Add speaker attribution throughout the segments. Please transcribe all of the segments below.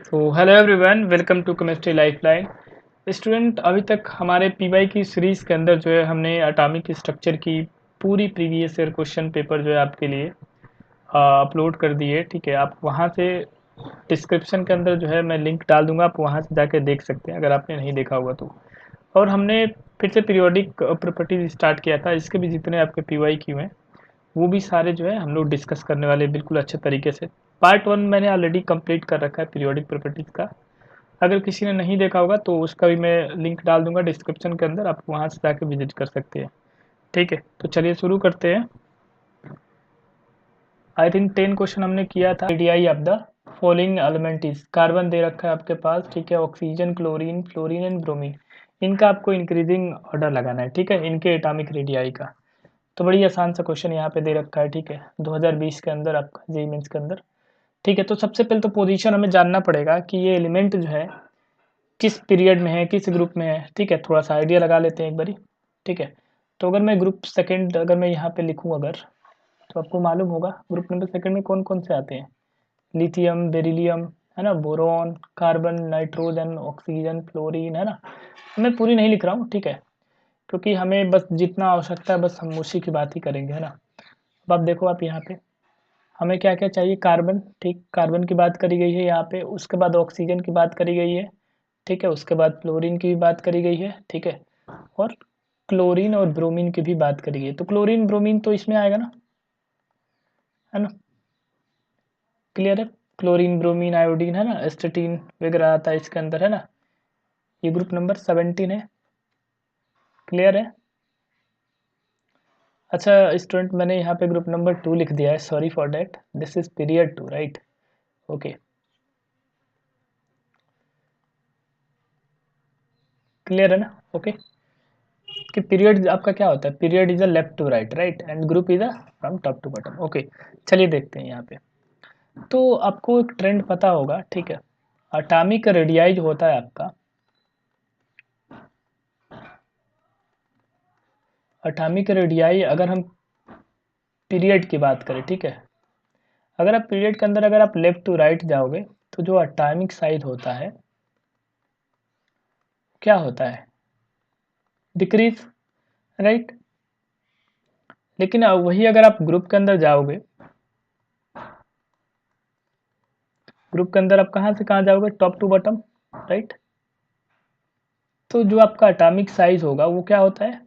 Speaker 1: तो hello everyone, welcome to chemistry lifeline. Student, अभी तक हमारे पीवाई की सीरीज़ के अंदर जो है हमने एटॉमिक स्ट्रक्चर की पूरी प्रीवियस ईयर क्वेश्चन पेपर जो है आपके लिए अपलोड कर दिए। ठीक है, आप वहां से डिस्क्रिप्शन के अंदर जो है मैं लिंक डाल दूंगा, आप वहां से जाके देख सकते हैं अगर आपने नहीं देखा होगा तो। और हमने फिर से पीरियोडिक प्रॉपर्टीज स्टार्ट किया था, इसके भी जितने आपके पीवाई क्यू हैं वो भी सारे जो है हम लोग डिस्कस करने वाले हैं बिल्कुल अच्छे तरीके से। पार्ट 1 मैंने ऑलरेडी कंप्लीट कर रखा है पीरियोडिक प्रॉपर्टीज का। अगर किसी ने नहीं देखा होगा तो उसका भी मैं लिंक डाल दूंगा डिस्क्रिप्शन के अंदर, आप वहां से जाके विजिट कर सकते हैं। ठीक है, तो चलिए शुरू करते हैं। आई थिंक 10 क्वेश्चन हमने किया था। Radii of the following element is, carbon दे रखा है आपके पास, ठीक है, oxygen, chlorine, fluorine and bromine. इनका आपको इंक्रीजिंग ऑर्डर लगाना है, ठीक है, इनके एटॉमिक रेडियाई का। तो बड़ी आसान सा क्वेश्चन यहाँ पे दे रखा है, ठीक है, 2020 के अंदर आपका जेईई मेंस के अंदर। ठीक है, तो सबसे पहले तो पोजीशन हमें जानना पड़ेगा कि ये एलिमेंट जो है किस पीरियड में है, किस ग्रुप में है। ठीक है, थोड़ा सा आइडिया लगा लेते हैं एक बारी। ठीक है, तो अगर मैं ग्रुप सेकंड अगर मैं यहाँ पे लिखूँ अगर, तो आपको मालूम होगा ग्रुप नंबर सेकंड में कौन कौन से आते हैं। लिथियम, बेरिलियम, है ना, boron, carbon, nitrogen, oxygen, fluorine, है ना। मैं पूरी नहीं लिख रहा हूँ, ठीक है, क्योंकि हमें बस जितना आवश्यकता है बस हम उसी की बात ही करेंगे, है ना। अब आप देखो, आप यहाँ पे हमें क्या क्या चाहिए, कार्बन, ठीक, कार्बन की बात करी गई है यहाँ पे, उसके बाद ऑक्सीजन की बात करी गई है, ठीक है, उसके बाद फ्लोरीन की भी बात करी गई है, ठीक है, और क्लोरीन और ब्रोमीन की भी बात करी गई है। तो क्लोरीन ब्रोमीन तो इसमें आएगा ना, है ना, क्लियर है। क्लोरीन, ब्रोमीन, आयोडीन, है ना, एस्टेटीन वगैरह आता है इसके अंदर, है ना। ये ग्रुप नंबर 17 है, क्लियर है। अच्छा स्टूडेंट, मैंने यहाँ पे ग्रुप नंबर 2 लिख दिया है, sorry for that, this is period 2, right. Okay, clear है ना। ओके, कि पीरियड आपका क्या होता है, period is a left to right, right, and group is a from top to bottom. Okay, चलिए देखते हैं यहाँ पे। तो आपको एक ट्रेंड पता होगा, ठीक है, एटॉमिक रेडियाई जो होता है आपका, एटॉमिक रेडियाई अगर हम पीरियड की बात करें, ठीक है, अगर आप पीरियड के अंदर अगर आप लेफ्ट टू राइट जाओगे तो जो एटॉमिक साइज होता है क्या होता है, डिक्रीज, राइट। लेकिन वही अगर आप ग्रुप के अंदर जाओगे, ग्रुप के अंदर आप कहाँ से कहाँ जाओगे, टॉप टू बॉटम, राइट। तो जो आपका एटॉमिक साइज होगा वो क्या होता है,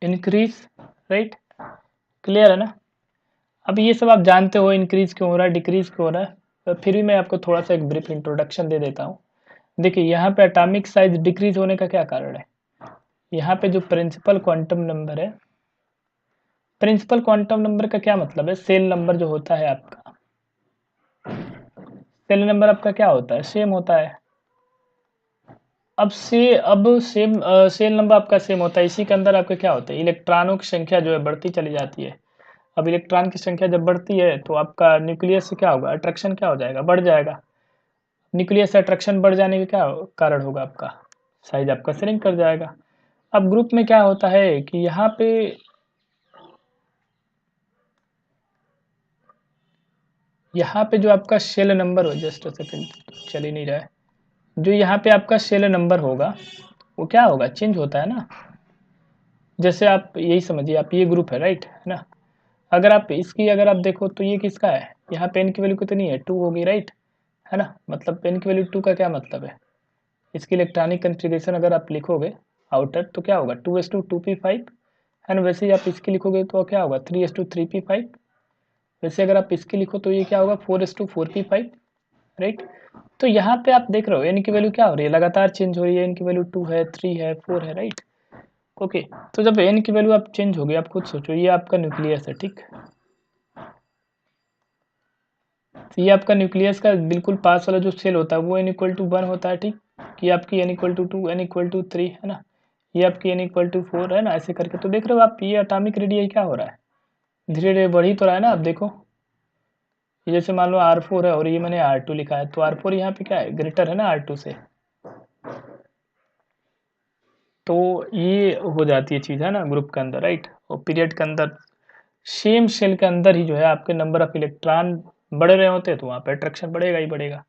Speaker 1: इंक्रीज, राइट, क्लियर है ना। अब ये सब आप जानते हो इंक्रीज क्यों हो रहा है, डिक्रीज क्यों हो रहा है, तो फिर भी मैं आपको थोड़ा सा एक ब्रीफ इंट्रोडक्शन दे देता हूँ। देखिए यहाँ पे एटॉमिक साइज डिक्रीज होने का क्या कारण है, यहाँ पे जो प्रिंसिपल क्वांटम नंबर है, प्रिंसिपल क्वांटम नंबर का क्या मतलब है, सेल नंबर जो होता है आपका, सेल नंबर आपका क्या होता है, सेम होता है। अब सेम सेल नंबर आपका सेम होता है, इसी के अंदर आपका क्या होता है, इलेक्ट्रॉनों की संख्या जो है बढ़ती चली जाती है। अब इलेक्ट्रॉन की संख्या जब बढ़ती है तो आपका न्यूक्लियस से क्या होगा, अट्रैक्शन क्या हो जाएगा, बढ़ जाएगा। न्यूक्लियस से अट्रैक्शन बढ़ जाने का क्या कारण होगा, आपका साइज आपका श्रिंक कर जाएगा। अब ग्रुप में क्या होता है कि यहाँ पे जो आपका शेल नंबर हो, जस्ट सेकंड, चल ही नहीं रहा है, जो यहाँ पे आपका शेल नंबर होगा वो क्या होगा, चेंज होता है ना। जैसे आप यही समझिए, आप ये ग्रुप है, राइट, है ना। अगर आप इसकी अगर आप देखो तो ये किसका है, यहाँ पे एन की वैल्यू कितनी है, 2 होगी, राइट, है ना। मतलब एन की वैल्यू 2 का क्या मतलब है, इसकी इलेक्ट्रॉनिक कन्फिग्रेशन अगर आप लिखोगे आउटर तो क्या होगा, 2s2 2p5, है ना। वैसे ही आप इसकी लिखोगे तो क्या होगा, 3s2 3p5। वैसे अगर आप इसकी लिखो तो ये क्या होगा, 4s2 4p5, राइट। तो यहाँ पे आप देख रहे हो एन की वैल्यू क्या हो रही है, लगातार चेंज हो रही है, एन की वैल्यू 2 है, 3 है, 4 है, राइट। ओके, तो जब एन की वैल्यू आप चेंज होगी, आप खुद सोचो, ये आपका न्यूक्लियस है, ठीक। तो ये आपका न्यूक्लियस का बिल्कुल पास वाला जो सेल होता है वो n=1 होता है, ठीक। कि आपकी n=2, n=3, है ना। ये आपकी n=4 है ना, ऐसे करके। तो देख रहे हो आप, ये एटॉमिक रेडियस क्या हो रहा है, धीरे धीरे बढ़ ही तो रहा है ना। आप देखो, ये जैसे मान लो R4 है और ये मैंने R2 लिखा है, तो R4 यहाँ पे क्या है, ग्रेटर है ना R2 से। तो ये हो जाती है चीज़, है ना, ग्रुप के अंदर, राइट। और पीरियड के अंदर सेम सेल के अंदर ही जो है आपके नंबर ऑफ इलेक्ट्रॉन बढ़ रहे होते तो वहाँ पे अट्रैक्शन बढ़ेगा ही बढ़ेगा।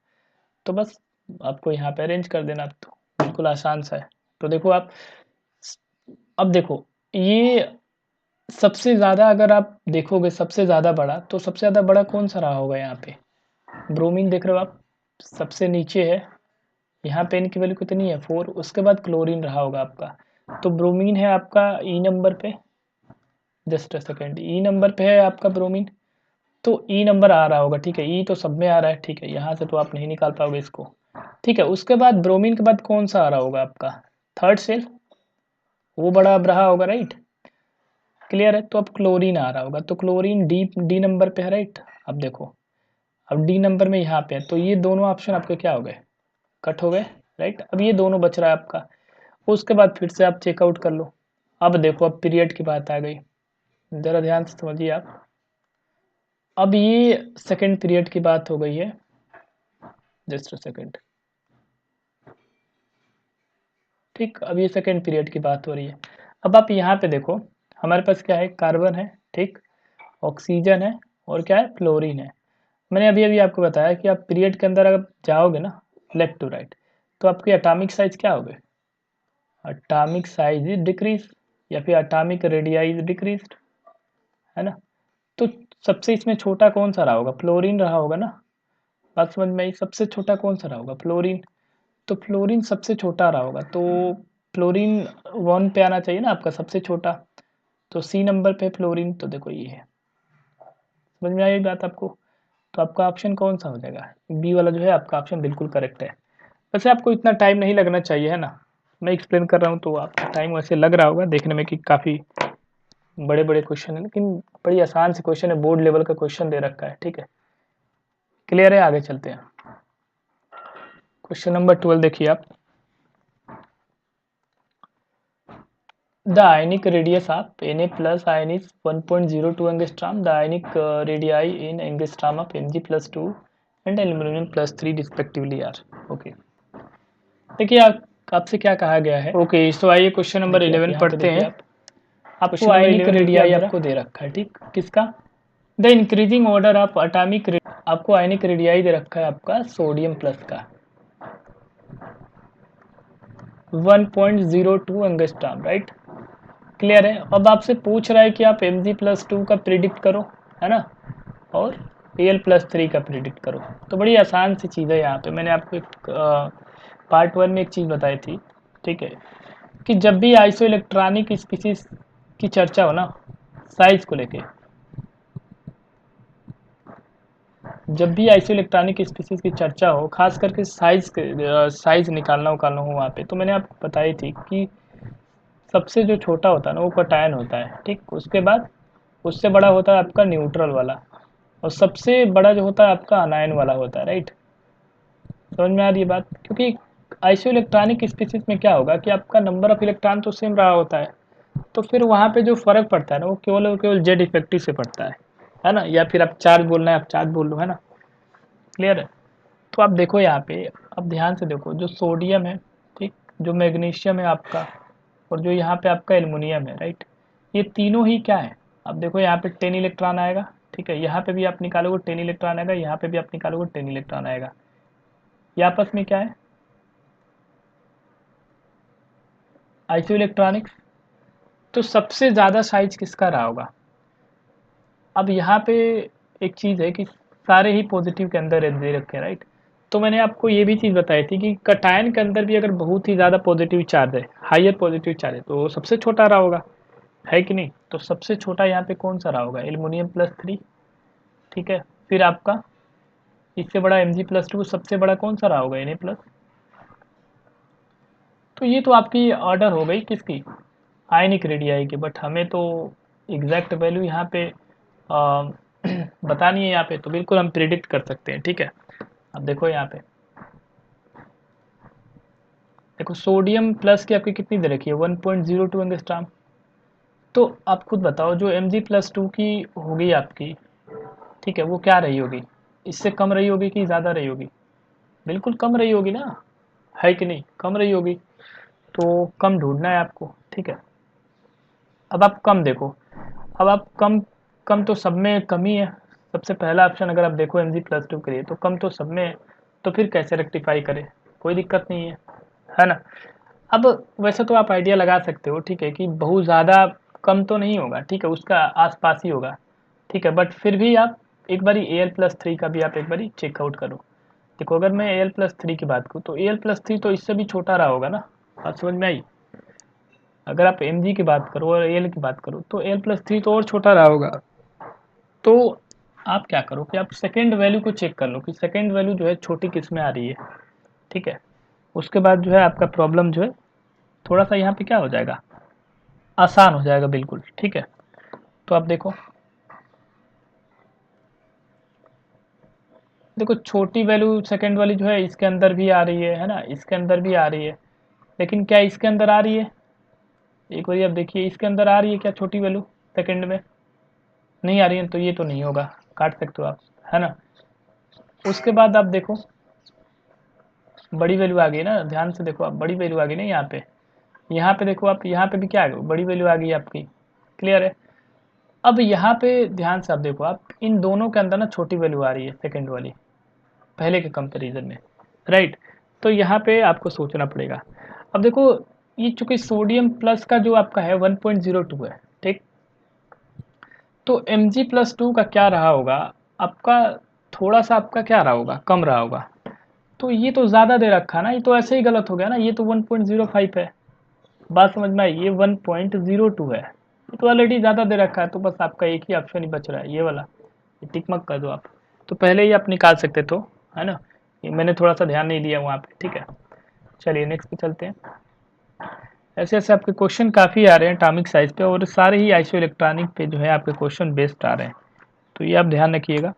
Speaker 1: तो बस आपको यहाँ पे अरेंज कर देना, तो बिल्कुल आसान सा है। तो देखो आप, अब देखो ये सबसे ज़्यादा अगर आप देखोगे सबसे ज़्यादा बड़ा, तो सबसे ज़्यादा बड़ा कौन सा रहा होगा यहाँ पे? ब्रोमीन देख रहे हो आप, सबसे नीचे है, यहाँ पे इनकी वैल्यू कितनी है 4, उसके बाद क्लोरीन रहा होगा आपका। तो ब्रोमीन है आपका ई नंबर पे, just a second, E number पे है आपका ब्रोमीन। तो ई नंबर आ रहा होगा, ठीक है, ई तो सब में आ रहा है, ठीक है, यहाँ से तो आप नहीं निकाल पाओगे इसको, ठीक है। उसके बाद ब्रोमीन के बाद कौन सा आ रहा होगा आपका? थर्ड सेल, वो बड़ा अब रहा होगा, राइट, क्लियर है। तो अब क्लोरीन आ रहा होगा, तो क्लोरीन डी डी नंबर पे है, राइट। अब देखो, अब डी नंबर में यहाँ पे है, तो ये दोनों ऑप्शन आपके क्या हो गए? कट हो गए, राइट। अब ये दोनों बच रहा है आपका। उसके बाद फिर से आप चेकआउट कर लो। अब देखो, अब पीरियड की बात आ गई, ज़रा ध्यान से समझिए आप। अब ये सेकंड पीरियड की बात हो गई है, जस्ट अ सेकंड, ठीक। अब ये सेकंड पीरियड की बात हो रही है। अब आप यहाँ पे देखो, हमारे पास क्या है? कार्बन है, ठीक, ऑक्सीजन है, और क्या है? फ्लोरीन है। मैंने अभी अभी आपको बताया कि आप पीरियड के अंदर अगर जाओगे ना लेफ्ट टू राइट, तो आपकी एटॉमिक साइज क्या होगे? एटॉमिक साइज डिक्रीज, या फिर एटॉमिक रेडियाइज डिक्रीज, है ना। तो सबसे इसमें छोटा कौन सा रहा होगा? फ्लोरीन रहा होगा ना। बात समझ में आई? सबसे छोटा कौन सा रहा होगा? फ्लोरीन। तो फ्लोरीन सबसे छोटा रहा होगा, तो फ्लोरीन 1 पे आना चाहिए ना आपका, सबसे छोटा। तो सी नंबर पे फ्लोरीन, तो देखो ये है। समझ में आई बात आपको? तो आपका ऑप्शन कौन सा हो जाएगा? बी वाला जो है आपका ऑप्शन बिल्कुल करेक्ट है। वैसे आपको इतना टाइम नहीं लगना चाहिए, है ना, मैं एक्सप्लेन कर रहा हूँ तो आपका टाइम वैसे लग रहा होगा देखने में कि काफ़ी बड़े बड़े क्वेश्चन है, लेकिन बड़ी आसान से क्वेश्चन है, बोर्ड लेवल का क्वेश्चन दे रखा है, ठीक है, क्लियर है। आगे चलते हैं, क्वेश्चन नंबर 12 देखिए आप। The ionic radius of Na plus ion is 1.02 angstrom. The ionic radii in angstrom of Mg+2 and aluminum +3 respectively are. Okay. देखिए आपसे क्या कहा गया है? ओके, तो आइए क्वेश्चन नंबर 11 पढ़ते हैं। आपको आयनिक रेडियाई आपको दे रखा है, ठीक, किसका? The increasing order of atomic, आपको आयनिक रेडियाई दे रखा है आपका सोडियम प्लस का 1.02 एंगस्ट्रॉम, राइट, क्लियर है। अब आपसे पूछ रहा है कि आप Mg+2 का प्रिडिक्ट करो, है ना, और Al+3 का प्रिडिक्ट करो। तो बड़ी आसान सी चीज़ है। यहाँ पे मैंने आपको एक पार्ट 1 में एक चीज़ बताई थी, ठीक है, कि जब भी आइसो इलेक्ट्रॉनिक स्पीसीज की चर्चा हो ना, साइज को लेके, जब भी आइसो इलेक्ट्रॉनिक स्पीसीज की चर्चा हो, खास करके साइज निकालना उकालना हो वहाँ पे, तो मैंने आपको बताई थी कि सबसे जो छोटा होता है ना वो कैटायन होता है, ठीक। उसके बाद उससे बड़ा होता है आपका न्यूट्रल वाला, और सबसे बड़ा जो होता है आपका अनायन वाला होता है, राइट। समझ में आ रही है बात? क्योंकि आइसो इलेक्ट्रॉनिक स्पीसीज में क्या होगा कि आपका नंबर ऑफ इलेक्ट्रॉन तो सेम रहा होता है, तो फिर वहाँ पे जो फर्क पड़ता है ना वो केवल और केवल जेड इफेक्टिव से पड़ता है ना, या फिर आप चार्ज बोलना है आप चार्ज बोल लो, है ना, क्लियर है। तो आप देखो यहाँ पे, अब ध्यान से देखो, जो सोडियम है, ठीक, जो मैग्नीशियम है आपका, और जो यहाँ पे आपका एल्युमिनियम है, राइट, ये तीनों ही क्या है? अब देखो यहाँ पे 10 इलेक्ट्रॉन आएगा, ठीक है, यहाँ पे भी आप निकालोगे 10 इलेक्ट्रॉन आएगा, यहाँ पे भी आप निकालोगे 10 इलेक्ट्रॉन आएगा। ये आपस में क्या है? Iso electronics. तो सबसे ज़्यादा साइज किसका रहा होगा? अब यहाँ पे एक चीज़ है कि सारे ही पॉजिटिव के अंदर दे रखे हैं, राइट। तो मैंने आपको ये भी चीज़ बताई थी कि कटायन के अंदर भी अगर बहुत ही ज़्यादा पॉजिटिव चार्ज है, हाइयर पॉजिटिव चार्ज है, तो वो सबसे छोटा रहा होगा, है कि नहीं। तो सबसे छोटा यहाँ पे कौन सा रहा होगा? एल्युमिनियम+3, ठीक है। फिर आपका इससे बड़ा Mg+2, सबसे बड़ा कौन सा रहा होगा? Na+। तो ये तो आपकी ऑर्डर हो गई किसकी? आयनिक रेडियाई की। बट हमें तो एग्जैक्ट वैल्यू यहाँ पे बतानी है, यहाँ पे तो बिल्कुल हम प्रिडिक्ट कर सकते हैं, ठीक है। अब देखो यहाँ पे, देखो सोडियम प्लस की आपकी कितनी दे रखी है? 1.02 एंगस्ट्रॉम। तो आप खुद बताओ, जो Mg+2 की होगी आपकी, ठीक है, वो क्या रही होगी? इससे कम रही होगी कि ज़्यादा रही होगी? बिल्कुल कम रही होगी ना, है कि नहीं, कम रही होगी। तो कम ढूंढना है आपको, ठीक है। अब आप कम देखो, अब आप कम कम तो सब में कम ही है, सबसे पहला ऑप्शन अगर आप देखो Mg+2 के लिए तो कम तो सब में, तो फिर कैसे रेक्टिफाई करें, कोई दिक्कत नहीं है ना। अब वैसे तो आप आइडिया लगा सकते हो, ठीक है, कि बहुत ज़्यादा कम तो नहीं होगा, ठीक है, उसका आसपास ही होगा, ठीक है, बट फिर भी आप एक बारी Al+3 का भी आप एक बारी चेकआउट करो। देखो अगर मैं Al+3 की बात करूँ तो Al+3 तो इससे भी छोटा रहा होगा ना, बात समझ में आई। अगर आप Mg की बात करो और Al की बात करो तो Al+3 तो और छोटा रहा होगा। तो आप क्या करो कि आप सेकेंड वैल्यू को चेक कर लो कि सेकेंड वैल्यू जो है छोटी किस में आ रही है, ठीक है। उसके बाद जो है आपका प्रॉब्लम जो है थोड़ा सा यहाँ पे क्या हो जाएगा, आसान हो जाएगा बिल्कुल, ठीक है। तो आप देखो देखो छोटी वैल्यू सेकंड वाली जो है इसके अंदर भी आ रही है ना, इसके अंदर भी आ रही है, लेकिन क्या इसके अंदर आ रही है, एक बार आप देखिए इसके अंदर आ रही है क्या छोटी वैल्यू सेकंड में, नहीं आ रही है, तो ये तो नहीं होगा, काट सकते हो आप, है ना। उसके बाद आप देखो बड़ी वैल्यू आ गई ना, ध्यान से देखो आप, बड़ी वैल्यू आ गई ना यहाँ पे देखो आप, यहाँ पे भी क्या आ गई, बड़ी वैल्यू आ गई आपकी, क्लियर है। अब यहाँ पे ध्यान से आप देखो, आप इन दोनों के अंदर ना छोटी वैल्यू आ रही है सेकंड वाली पहले के कंपैरिजन में, राइट। तो यहाँ पे आपको सोचना पड़ेगा। अब देखो ये चूंकि सोडियम प्लस का जो आपका है 1.02 है, ठीक। तो Mg+2 का क्या रहा होगा आपका, थोड़ा सा आपका क्या रहा होगा, कम रहा होगा। तो ये तो ज़्यादा दे रखा ना, ये तो ऐसे ही गलत हो गया ना, ये तो 1.05 है, बात समझ में आई, ये 1.02 है, ये तो ऑलरेडी ज़्यादा दे रखा है, तो बस आपका एक ही ऑप्शन ही बच रहा है, ये वाला, ये टिक मक कर दो आप। तो पहले ही आप निकाल सकते तो, है ना, ये मैंने थोड़ा सा ध्यान नहीं दिया वहाँ पे, ठीक है। चलिए नेक्स्ट पे चलते हैं। ऐसे ऐसे आपके क्वेश्चन काफ़ी आ रहे हैं एटॉमिक साइज पे, और सारे ही आइसो इलेक्ट्रॉनिक पे जो है आपके क्वेश्चन बेस्ड आ रहे हैं, तो ये आप ध्यान रखिएगा,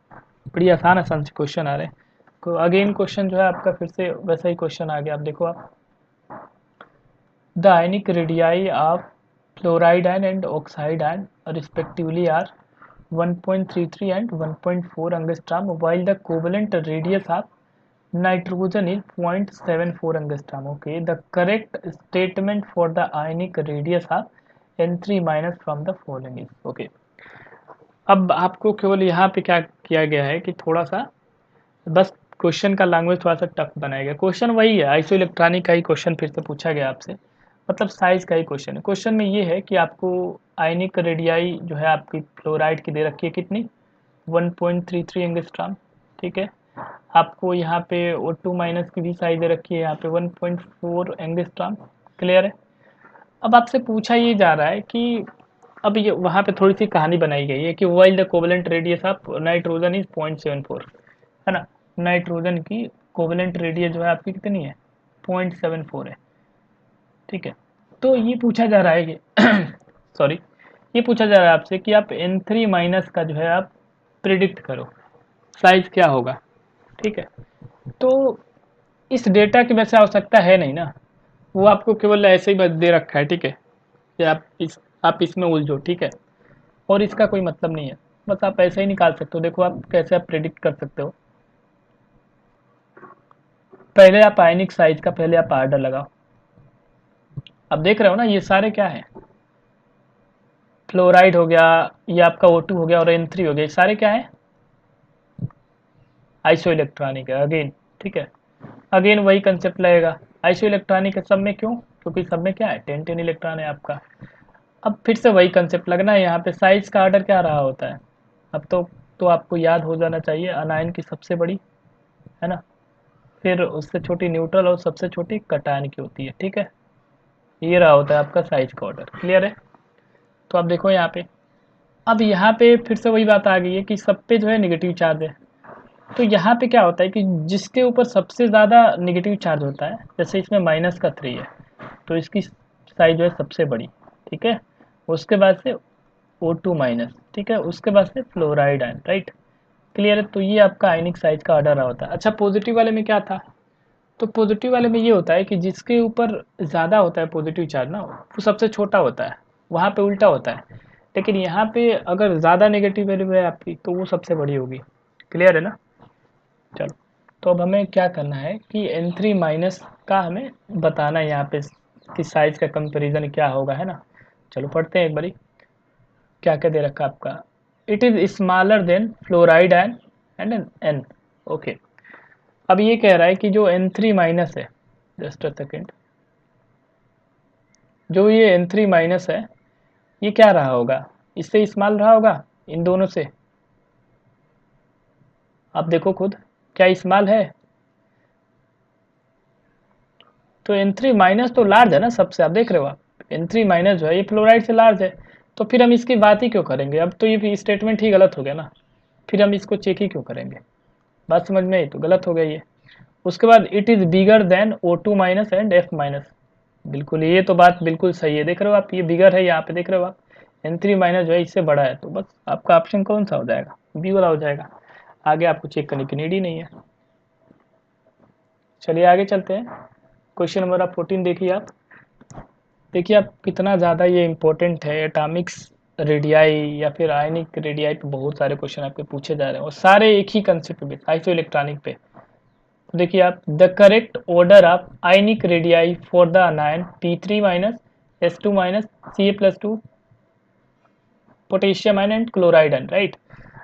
Speaker 1: बड़ी आसान आसान से क्वेश्चन आ रहे हैं। तो अगेन क्वेश्चन जो है आपका फिर से वैसा ही क्वेश्चन आ गया, आप देखो आप, the ionic radii of fluoride ion and oxide ion respectively are 1.33 and 1.4 angstrom, while the covalent radius of nitrogen is 0.74 angstrom. Okay, the correct statement for the ionic radius of N3 minus from the following is okay. अब आपको केवल यहाँ पे क्या किया गया है कि थोड़ा सा बस क्वेश्चन का लैंग्वेज थोड़ा सा टफ बनाया गया, क्वेश्चन वही है, आइसो इलेक्ट्रॉनिक का ही क्वेश्चन फिर से पूछा गया आपसे, मतलब साइज का ही क्वेश्चन है। क्वेश्चन में ये है कि आपको आयनिक रेडियाई जो है आपकी फ्लोराइड की दे रखी है कितनी, 1.33 एंगस्ट्रॉम, ठीक है। आपको यहाँ पे O2 माइनस की भी साइज दे रखी है, यहाँ पे 1.4 एंगस्ट्रॉम, क्लियर है। अब आपसे पूछा ये जा रहा है कि अब ये वहाँ पे थोड़ी सी कहानी बनाई गई है कि while the covalent radius of nitrogen is 0.74, है ना, नाइट्रोजन की कोवेलेंट रेडियस जो है आपकी कितनी है, 0.74 है, ठीक है। तो ये पूछा जा रहा है कि सॉरी, ये पूछा जा रहा है आपसे कि आप N3 माइनस का जो है आप प्रिडिक्ट करो साइज क्या होगा, ठीक है। तो इस डेटा की वैसे आवश्यकता है नहीं ना, वो आपको केवल ऐसे ही बस दे रखा है, ठीक है, कि आप इसमें उलझो, ठीक है, और इसका कोई मतलब नहीं है, बस आप ऐसे ही निकाल सकते हो। देखो आप कैसे आप प्रिडिक्ट कर सकते हो, पहले आप आयनिक साइज का पहले आप आर्डर लगाओ। अब देख रहे हो ना ये सारे क्या है, फ्लोराइड हो गया, ये आपका O2 हो गया और N3 हो गया, ये सारे क्या है, आइसो इलेक्ट्रॉनिक है अगेन, ठीक है। अगेन वही कंसेप्ट लगेगा, आइसो इलेक्ट्रॉनिक है सब में, क्यों, क्योंकि सब में क्या है 10 इलेक्ट्रॉन है आपका। अब फिर से वही कंसेप्ट लगना है, यहाँ पे साइज का आर्डर क्या रहा होता है, अब तो आपको याद हो जाना चाहिए, अनायन की सबसे बड़ी, है ना, फिर उससे छोटी न्यूट्रल और सबसे छोटी कटायन की होती है, ठीक है। ये रहा होता है आपका साइज का ऑर्डर, क्लियर है। तो आप देखो यहाँ पे, अब यहाँ पे फिर से वही बात आ गई है कि सब पे जो है नेगेटिव चार्ज है। तो यहाँ पे क्या होता है कि जिसके ऊपर सबसे ज़्यादा नेगेटिव चार्ज होता है, जैसे इसमें -3 है, तो इसकी साइज जो है सबसे बड़ी, ठीक है। उसके बाद से O2 माइनस, ठीक है, उसके बाद से फ्लोराइड आयन, राइट, क्लियर है। तो ये आपका आयनिक साइज का ऑर्डर रहा होता है। अच्छा पॉजिटिव वाले में क्या था, तो पॉजिटिव वाले में ये होता है कि जिसके ऊपर ज़्यादा होता है पॉजिटिव चार्ज ना, वो सबसे छोटा होता है, वहाँ पे उल्टा होता है। लेकिन यहाँ पे अगर ज़्यादा नेगेटिव वैल्यू है आपकी तो वो सबसे बड़ी होगी, क्लियर है ना। चलो, तो अब हमें क्या करना है कि N3 माइनस का हमें बताना है यहाँ पे कि साइज का कंपैरिजन क्या होगा, है ना। चलो पढ़ते हैं एक बारी, क्या क्या दे रखा है आपका। It is smaller than fluoride and N. Okay, अब ये कह रहा है कि जो N3 माइनस है, जस्ट अ सेकेंड, जो ये N3 माइनस है ये क्या रहा होगा, इससे स्मॉल रहा होगा इन दोनों से, आप देखो खुद, क्या स्मॉल है? तो N3 माइनस तो लार्ज है ना सबसे, आप देख रहे हो आप, N3 माइनस जो है ये फ्लोराइड से लार्ज है, तो फिर हम इसकी बात ही क्यों करेंगे, अब तो ये स्टेटमेंट ही गलत हो गया ना, फिर हम इसको चेक ही क्यों करेंगे, बात समझ में आई? तो गलत हो गया ये। उसके बाद it is bigger than O2 minus and F minus, बिल्कुल ये तो बात बिल्कुल सही है, देख रहे हो आप, ये बिगर है यहाँ पे, देख रहे हो आप, N3 माइनस जो है इससे बड़ा है, तो बस आपका ऑप्शन कौन सा हो जाएगा, बी वाला हो जाएगा। आगे आपको चेक करने की नीड ही नहीं है। चलिए आगे चलते हैं, क्वेश्चन नंबर आप 14 देखिए आप, देखिए आप कितना ज़्यादा ये इंपॉर्टेंट है, एटॉमिक्स रेडियाई या फिर आयनिक रेडियाई पे बहुत सारे क्वेश्चन आपके पूछे जा रहे हैं और सारे एक ही कंसेप्ट पे, आइसो इलेक्ट्रॉनिक पे। तो देखिए आप, the correct order of ionic radii for the अनायन P3 minus S2 minus Ca+2 potassium ion and chloride ion, right.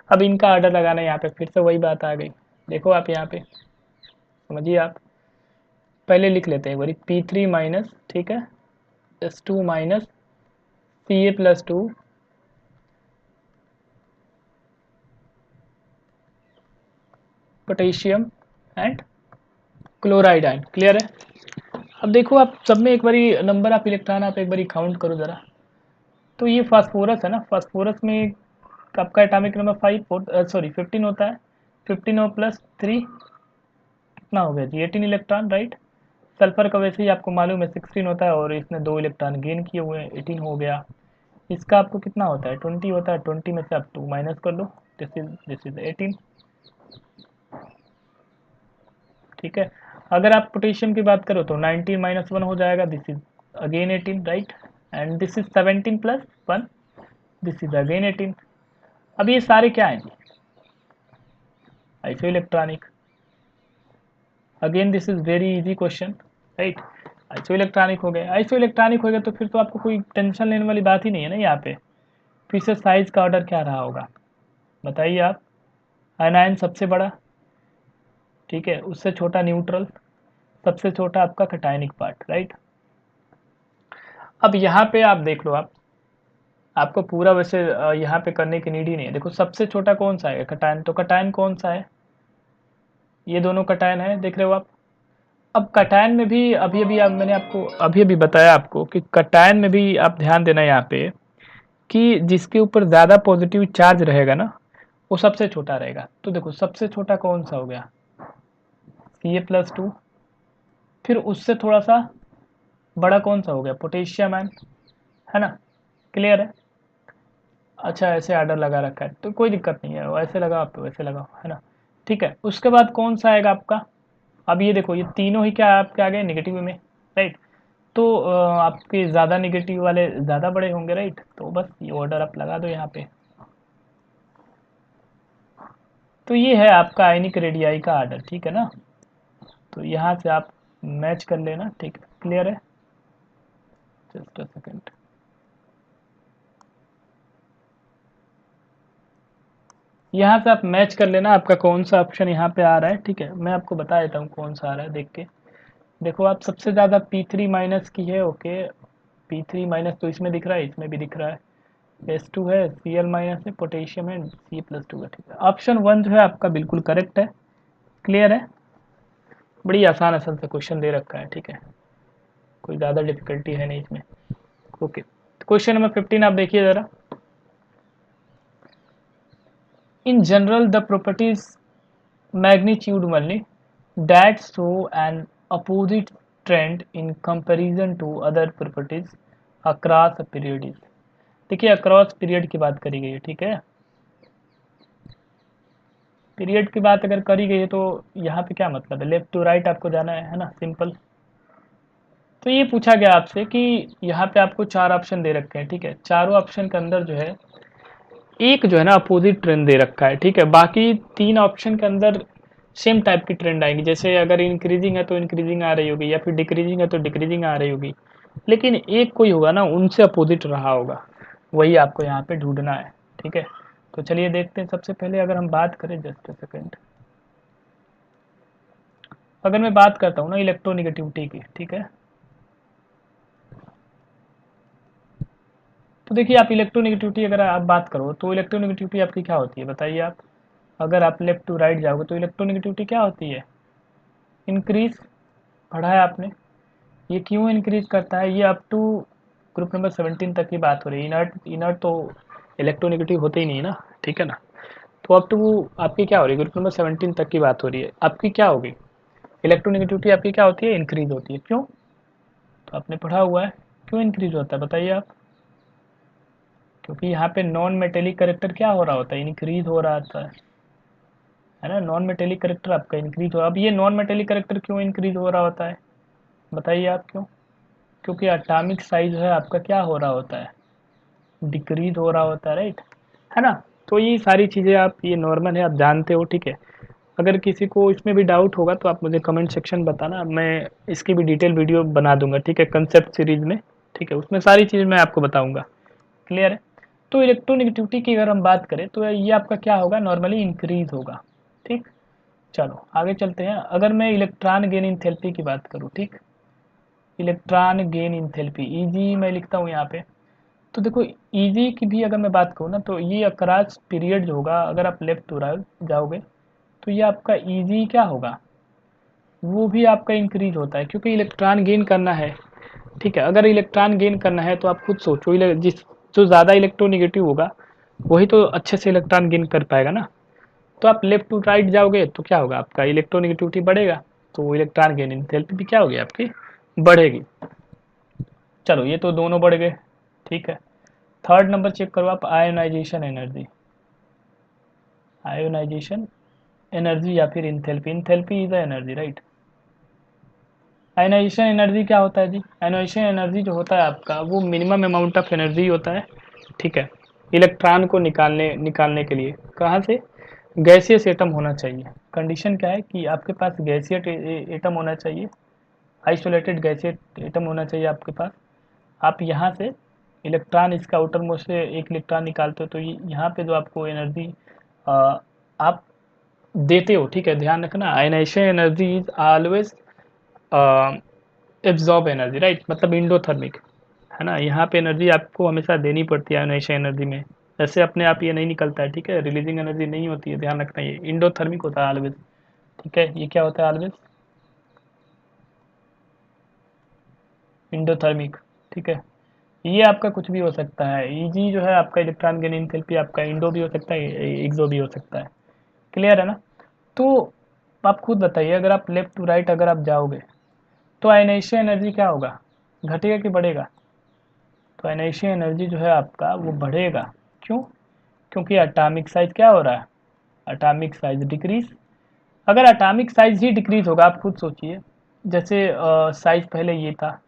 Speaker 1: अब इनका ऑर्डर लगाना है, यहाँ पे फिर से वही बात आ गई, देखो आप यहाँ पे समझिए आप, पहले लिख लेते हैं एक बारी, P3 माइनस, ठीक है, S2 minus Ca+2 potassium and chloride ion, clear है। अब देखो आप सब में एक बारी नंबर ऑफ इलेक्ट्रॉन आप एक बारी काउंट करो ज़रा, तो ये फास्फोरस है ना, फास्फोरस में आपका एटॉमिक नंबर 15 होता है, 15 और +3 कितना हो गया जी, 18 इलेक्ट्रॉन, राइट। सल्फर का वैसे ही आपको मालूम है 16 होता है और इसने 2 इलेक्ट्रॉन गेन किए हुए हैं, 18 हो गया। इसका आपको कितना होता है, 20 होता है, 20 में से आप 2 माइनस कर लो, दिस इज 18, ठीक है। अगर आप पोटेशियम की बात करो तो 19 माइनस 1 हो जाएगा, this is again 18, right, and this is 17 plus 1, this is again 18। अब ये सारे क्या हैं, iso electronic, again this is very easy question, right. Iso electronic हो गए, आइसो इलेक्ट्रॉनिक हो गया तो फिर तो आपको कोई टेंशन लेने वाली बात ही नहीं है ना यहाँ पे। फिर से साइज का ऑर्डर क्या रहा होगा बताइए आप, आयनायन सबसे बड़ा, ठीक है, उससे छोटा न्यूट्रल, सबसे छोटा आपका कटायनिक पार्ट, राइट। अब यहाँ पे आप देख लो आप, आपको पूरा वैसे यहाँ पे करने की नीड ही नहीं है, देखो सबसे छोटा कौन सा है, कटायन, तो कटायन कौन सा है, ये दोनों कटायन है, देख रहे हो आप। अब कटायन में भी अभी अभी आप, मैंने आपको अभी अभी बताया आपको कि कटायन में भी आप ध्यान देना यहाँ पे कि जिसके ऊपर ज़्यादा पॉजिटिव चार्ज रहेगा ना वो सबसे छोटा रहेगा, तो देखो सबसे छोटा कौन सा हो गया, Ca+2, फिर उससे थोड़ा सा बड़ा कौन सा हो गया, पोटेशियम आयन, है ना, क्लियर है। अच्छा ऐसे आर्डर लगा रखा है तो कोई दिक्कत नहीं है, वैसे लगाओ आप, वैसे लगाओ, है ना, ठीक है। उसके बाद कौन सा आएगा आपका, अब ये देखो ये तीनों ही क्या आपके आ गए नेगेटिव में, राइट। तो आपके ज़्यादा नेगेटिव वाले ज़्यादा बड़े होंगे, राइट, तो बस ये ऑर्डर आप लगा दो यहाँ पे। तो ये है आपका आयनिक रेडियाई का आर्डर, ठीक है ना, तो यहाँ से आप मैच कर लेना, ठीक है, क्लियर है। जस्ट अ सेकेंड, यहाँ से आप मैच कर लेना आपका कौन सा ऑप्शन यहाँ पे आ रहा है, ठीक है, मैं आपको बता देता हूँ कौन सा आ रहा है देख के। देखो आप सबसे ज़्यादा P3 माइनस की है, ओके, P3 माइनस तो इसमें दिख रहा है, इसमें भी दिख रहा है, S2 है, Cl माइनस है, पोटेशियम है, Ca+2 है, ठीक है। ऑप्शन 1 जो है आपका बिल्कुल करेक्ट है, क्लियर है। बड़ी आसान आसान सा क्वेश्चन दे रखा है, ठीक है, कोई ज़्यादा डिफिकल्टी है नहीं इसमें। ओके, क्वेश्चन नंबर 15 आप देखिए ज़रा, in general the properties magnitude only that show an opposite trend in comparison to other properties across a period is, देखिए अक्रॉस पीरियड की बात करी गई है, ठीक है, पीरियड की बात अगर करी गई है तो यहाँ पे क्या मतलब है, लेफ्ट टू राइट आपको जाना है ना, सिंपल। तो ये पूछा गया आपसे कि यहाँ पे आपको 4 ऑप्शन दे रखे हैं, ठीक है, चारों ऑप्शन के अंदर जो है एक जो है ना अपोजिट ट्रेंड दे रखा है, ठीक है, बाकी 3 ऑप्शन के अंदर सेम टाइप की ट्रेंड आएंगी, जैसे अगर इंक्रीजिंग है तो इंक्रीजिंग आ रही होगी या फिर डिक्रीजिंग है तो डिक्रीजिंग आ रही होगी, लेकिन एक कोई होगा ना उनसे अपोजिट रहा होगा, वही आपको यहाँ पे ढूंढना है, ठीक है। तो चलिए देखते हैं। सबसे पहले अगर हम बात करें, जस्ट अ सेकेंड, अगर मैं बात करता हूँ ना इलेक्ट्रोनिगेटिविटी की, ठीक है, तो देखिए आप इलेक्ट्रोनिगेटिविटी अगर आप बात करो तो इलेक्ट्रोनिगेटिविटी आपकी क्या होती है बताइए आप। अगर आप लेफ्ट टू राइट जाओगे तो इलेक्ट्रोनिगेटिविटी क्या होती है, इंक्रीज, पढ़ा है आपने। ये क्यों इंक्रीज करता है, ये अप टू ग्रुप नंबर 17 तक की बात हो रही है। इनर्ट इनर्ट तो इलेक्ट्रोनिगेटिव होते ही नहीं है ना, ठीक है ना। तो अप टू आपकी क्या हो रही है, ग्रुप नंबर 17 तक की बात हो रही है। आपकी क्या होगी, इलेक्ट्रोनिगेटिविटी आपकी क्या होती है, इंक्रीज होती है। क्यों, तो आपने पढ़ा हुआ है क्यों इंक्रीज होता है बताइए आप। क्योंकि यहाँ पे नॉन मेटेलिक करेक्टर क्या हो रहा होता है, इंक्रीज हो रहा था, है ना। नॉन मेटेलिक करेक्टर आपका इंक्रीज हो, अब ये नॉन मेटेलिक करेक्टर क्यों इंक्रीज हो रहा होता है बताइए आप क्यों। क्योंकि एटॉमिक साइज है आपका क्या हो रहा होता है, डिक्रीज हो रहा होता है, राइट, है ना। तो ये सारी चीज़ें आप, ये नॉर्मल है, आप जानते हो, ठीक है। अगर किसी को इसमें भी डाउट होगा तो आप मुझे कमेंट सेक्शन बताना, मैं इसकी भी डिटेल वीडियो बना दूंगा, ठीक है, कंसेप्ट सीरीज में, ठीक है, उसमें सारी चीज़ मैं आपको बताऊंगा। क्लियर है। तो इलेक्ट्रोनिगेटिविटी की अगर हम बात करें तो ये आपका क्या होगा, नॉर्मली इंक्रीज होगा, ठीक। चलो आगे चलते हैं। अगर मैं इलेक्ट्रॉन गेन इंथैल्पी की बात करूँ, ठीक, इलेक्ट्रॉन गेन इंथैल्पी, ईजी मैं लिखता हूँ यहाँ पे। तो देखो ईजी की भी अगर मैं बात करूँ ना, तो ये अक्रॉस पीरियड जो होगा, अगर आप लेफ्ट टू राइट जाओगे तो ये आपका ईजी क्या होगा, वो भी आपका इंक्रीज होता है, क्योंकि इलेक्ट्रॉन गेन करना है, ठीक है। अगर इलेक्ट्रॉन गेन करना है तो आप खुद सोचो, जिस जो ज़्यादा इलेक्ट्रोनिगेटिव होगा वही तो अच्छे से इलेक्ट्रॉन गेन कर पाएगा ना। तो आप लेफ्ट टू राइट जाओगे तो क्या होगा, आपका इलेक्ट्रोनिगेटिविटी बढ़ेगा, तो इलेक्ट्रॉन गेन इंथैल्पी भी क्या होगी आपकी, बढ़ेगी। चलो ये तो दोनों बढ़ गए, ठीक है। थर्ड नंबर चेक करो आप, आयोनाइजेशन एनर्जी, आयोनाइजेशन एनर्जी या फिर enthalpy, enthalpy is energy, right. Ionisation energy क्या होता है जी, आयोनाइजेशन एनर्जी जो होता है आपका वो मिनिमम अमाउंट ऑफ एनर्जी होता है, ठीक है, इलेक्ट्रॉन को निकालने के लिए। कहाँ से, गैसियस एटम होना चाहिए। कंडीशन क्या है कि आपके पास गैसियस एटम होना चाहिए, आइसोलेटेड गैसियस एटम होना चाहिए आपके पास। आप यहाँ से इलेक्ट्रॉन, इसका आउटर मोस्ट से एक इलेक्ट्रॉन निकालते हो, तो यहाँ पे जो आपको एनर्जी आप देते हो, ठीक है, ध्यान रखना, ionisation energy is always absorb energy, right, मतलब इंडोथर्मिक, है ना। यहाँ पे एनर्जी आपको हमेशा देनी पड़ती है आयनाइजेशन एनर्जी में, ऐसे अपने आप ये नहीं निकलता है, ठीक है, रिलीजिंग एनर्जी नहीं होती है, ध्यान रखना, ये इंडोथर्मिक होता है ऑलवेज, ठीक है। ये क्या होता है ऑलवेज, इंडोथर्मिक, ठीक है। ये आपका कुछ भी हो सकता है, ईजी जो है आपका इलेक्ट्रॉन गेन एंथैल्पी आपका इंडो भी हो सकता है, एक्सो भी हो सकता है। क्लियर है ना। तो आप खुद बताइए, अगर आप लेफ्ट टू राइट अगर आप जाओगे तो आयनाइजेशन एनर्जी क्या होगा, घटेगा कि बढ़ेगा। तो आयनाइजेशन एनर्जी जो है आपका वो बढ़ेगा। क्यों, क्योंकि एटॉमिक साइज क्या हो रहा है, एटॉमिक साइज डिक्रीज। अगर एटॉमिक साइज ही डिक्रीज होगा, आप खुद सोचिए, जैसे साइज पहले ये था,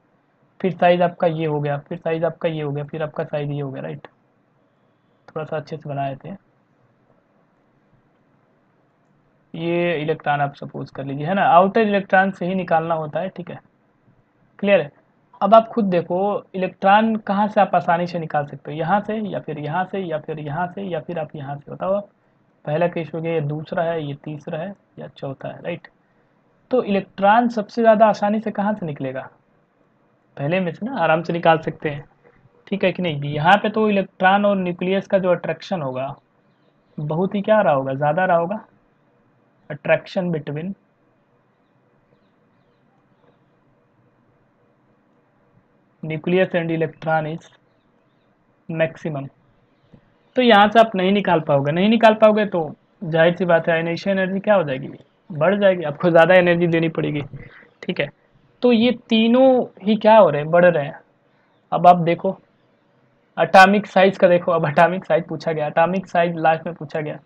Speaker 1: फिर साइज आपका ये हो गया, फिर साइज आपका ये हो गया, फिर आपका साइज ये हो गया, राइट। थोड़ा सा अच्छे से बनाए थे, ये इलेक्ट्रॉन आप सपोज कर लीजिए, है ना, आउटर इलेक्ट्रॉन से ही निकालना होता है, ठीक है। क्लियर है। अब आप खुद देखो, इलेक्ट्रॉन कहाँ से आप आसानी से निकाल सकते हो, यहाँ से या फिर यहाँ से या फिर यहाँ से या फिर आप यहाँ से, बताओ आप। पहला केस हो गया, ये दूसरा है, ये तीसरा है या चौथा है, राइट। तो इलेक्ट्रॉन सबसे ज़्यादा आसानी से कहाँ से निकलेगा, पहले में से ना, आराम से निकाल सकते हैं, ठीक है कि नहीं। यहाँ पे तो इलेक्ट्रॉन और न्यूक्लियस का जो अट्रैक्शन होगा बहुत ही क्या रहा होगा, ज़्यादा रहा होगा, attraction between nucleus and electron is maximum. तो यहाँ से आप नहीं निकाल पाओगे, नहीं निकाल पाओगे तो जाहिर सी बात है आयनाइजेशन एनर्जी क्या हो जाएगी, बढ़ जाएगी, आपको ज़्यादा एनर्जी देनी पड़ेगी, ठीक है। तो ये तीनों ही क्या हो रहे हैं, बढ़ रहे हैं। अब आप देखो एटॉमिक साइज का, देखो अब एटॉमिक साइज पूछा गया, एटॉमिक साइज लास्ट में पूछा गया,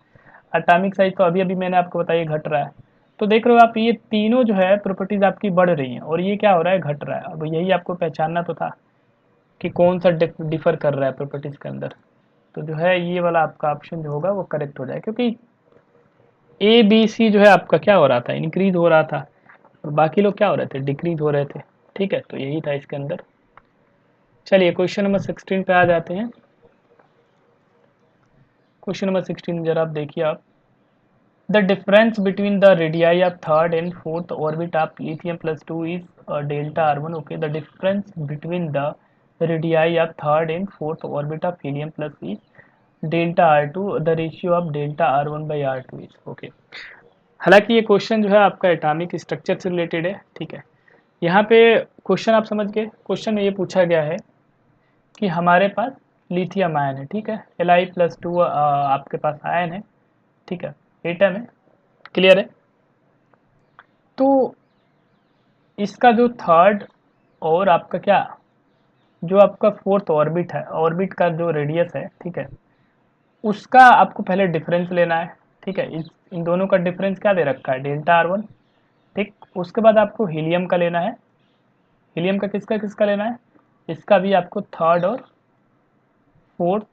Speaker 1: एटॉमिक साइज तो अभी अभी मैंने आपको बताया घट रहा है। तो देख रहे हो आप, ये तीनों जो है प्रॉपर्टीज आपकी बढ़ रही हैं और ये क्या हो रहा है, घट रहा है। अब यही आपको पहचानना तो था कि कौन सा डिफर कर रहा है प्रॉपर्टीज के अंदर। तो जो है ये वाला आपका ऑप्शन जो होगा वो करेक्ट हो जाए, क्योंकि ए बी सी जो है आपका क्या हो रहा था, इंक्रीज हो रहा था, और बाकी लोग क्या हो रहे थे, डिक्रीज हो रहे थे, ठीक है। तो यही था इसके अंदर। चलिए क्वेश्चन नंबर 16 पे आ जाते हैं। क्वेश्चन नंबर 16 जरा आप देखिए आप, the difference between the radii of third and fourth orbit of lithium plus two is delta R one. Okay, the difference between the radii of third and fourth orbit of helium plus is delta R two, the ratio of delta R one by R two is. Okay, हालांकि ये question जो है आपका atomic structure से related है, ठीक है। यहाँ पे क्वेश्चन आप समझ गए, क्वेश्चन में ये पूछा गया है कि हमारे पास लिथियम आयन है, ठीक है, Li+2 आपके पास आयन है, ठीक है, एटम है, क्लियर है। तो इसका जो थर्ड और आपका क्या, जो आपका फोर्थ ऑर्बिट है, ऑर्बिट का जो रेडियस है, ठीक है, उसका आपको पहले डिफरेंस लेना है, ठीक है। इन दोनों का डिफरेंस क्या दे रखा है, डेल्टा आर वन, ठीक। उसके बाद आपको हीलियम का लेना है, हीलियम का किसका किसका लेना है, इसका भी आपको थर्ड और फोर्थ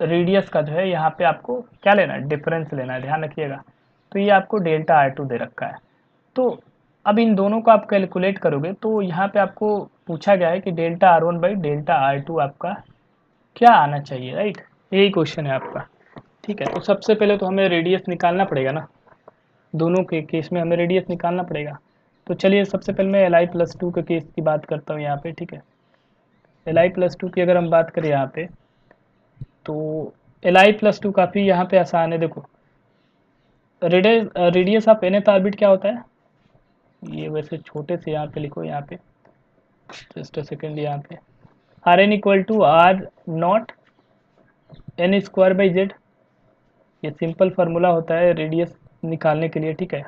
Speaker 1: रेडियस का जो है यहाँ पे आपको क्या लेना है, डिफरेंस लेना है, ध्यान रखिएगा। तो ये आपको डेल्टा आर टू दे रखा है। तो अब इन दोनों को आप कैलकुलेट करोगे तो यहाँ पे आपको पूछा गया है कि delta R one by delta R two आपका क्या आना चाहिए, राइट, यही क्वेश्चन है आपका, ठीक है। तो सबसे पहले तो हमें रेडियस निकालना पड़ेगा ना, दोनों के केस में हमें रेडियस निकालना पड़ेगा। तो चलिए सबसे पहले मैं Li+2 के केस की बात करता हूँ यहाँ पे, ठीक है। Li+2 की अगर हम बात करें यहाँ पे, तो Li+2 काफ़ी यहाँ पे आसान है। देखो, रेडियस ऑफ nth ऑर्बिट क्या होता है, ये वैसे छोटे से यहाँ पे लिखो, यहाँ पे जस्ट अ सेकेंड, यहाँ पे Rn equal to R nought N square by Z, ये सिंपल फार्मूला होता है रेडियस निकालने के लिए, ठीक है।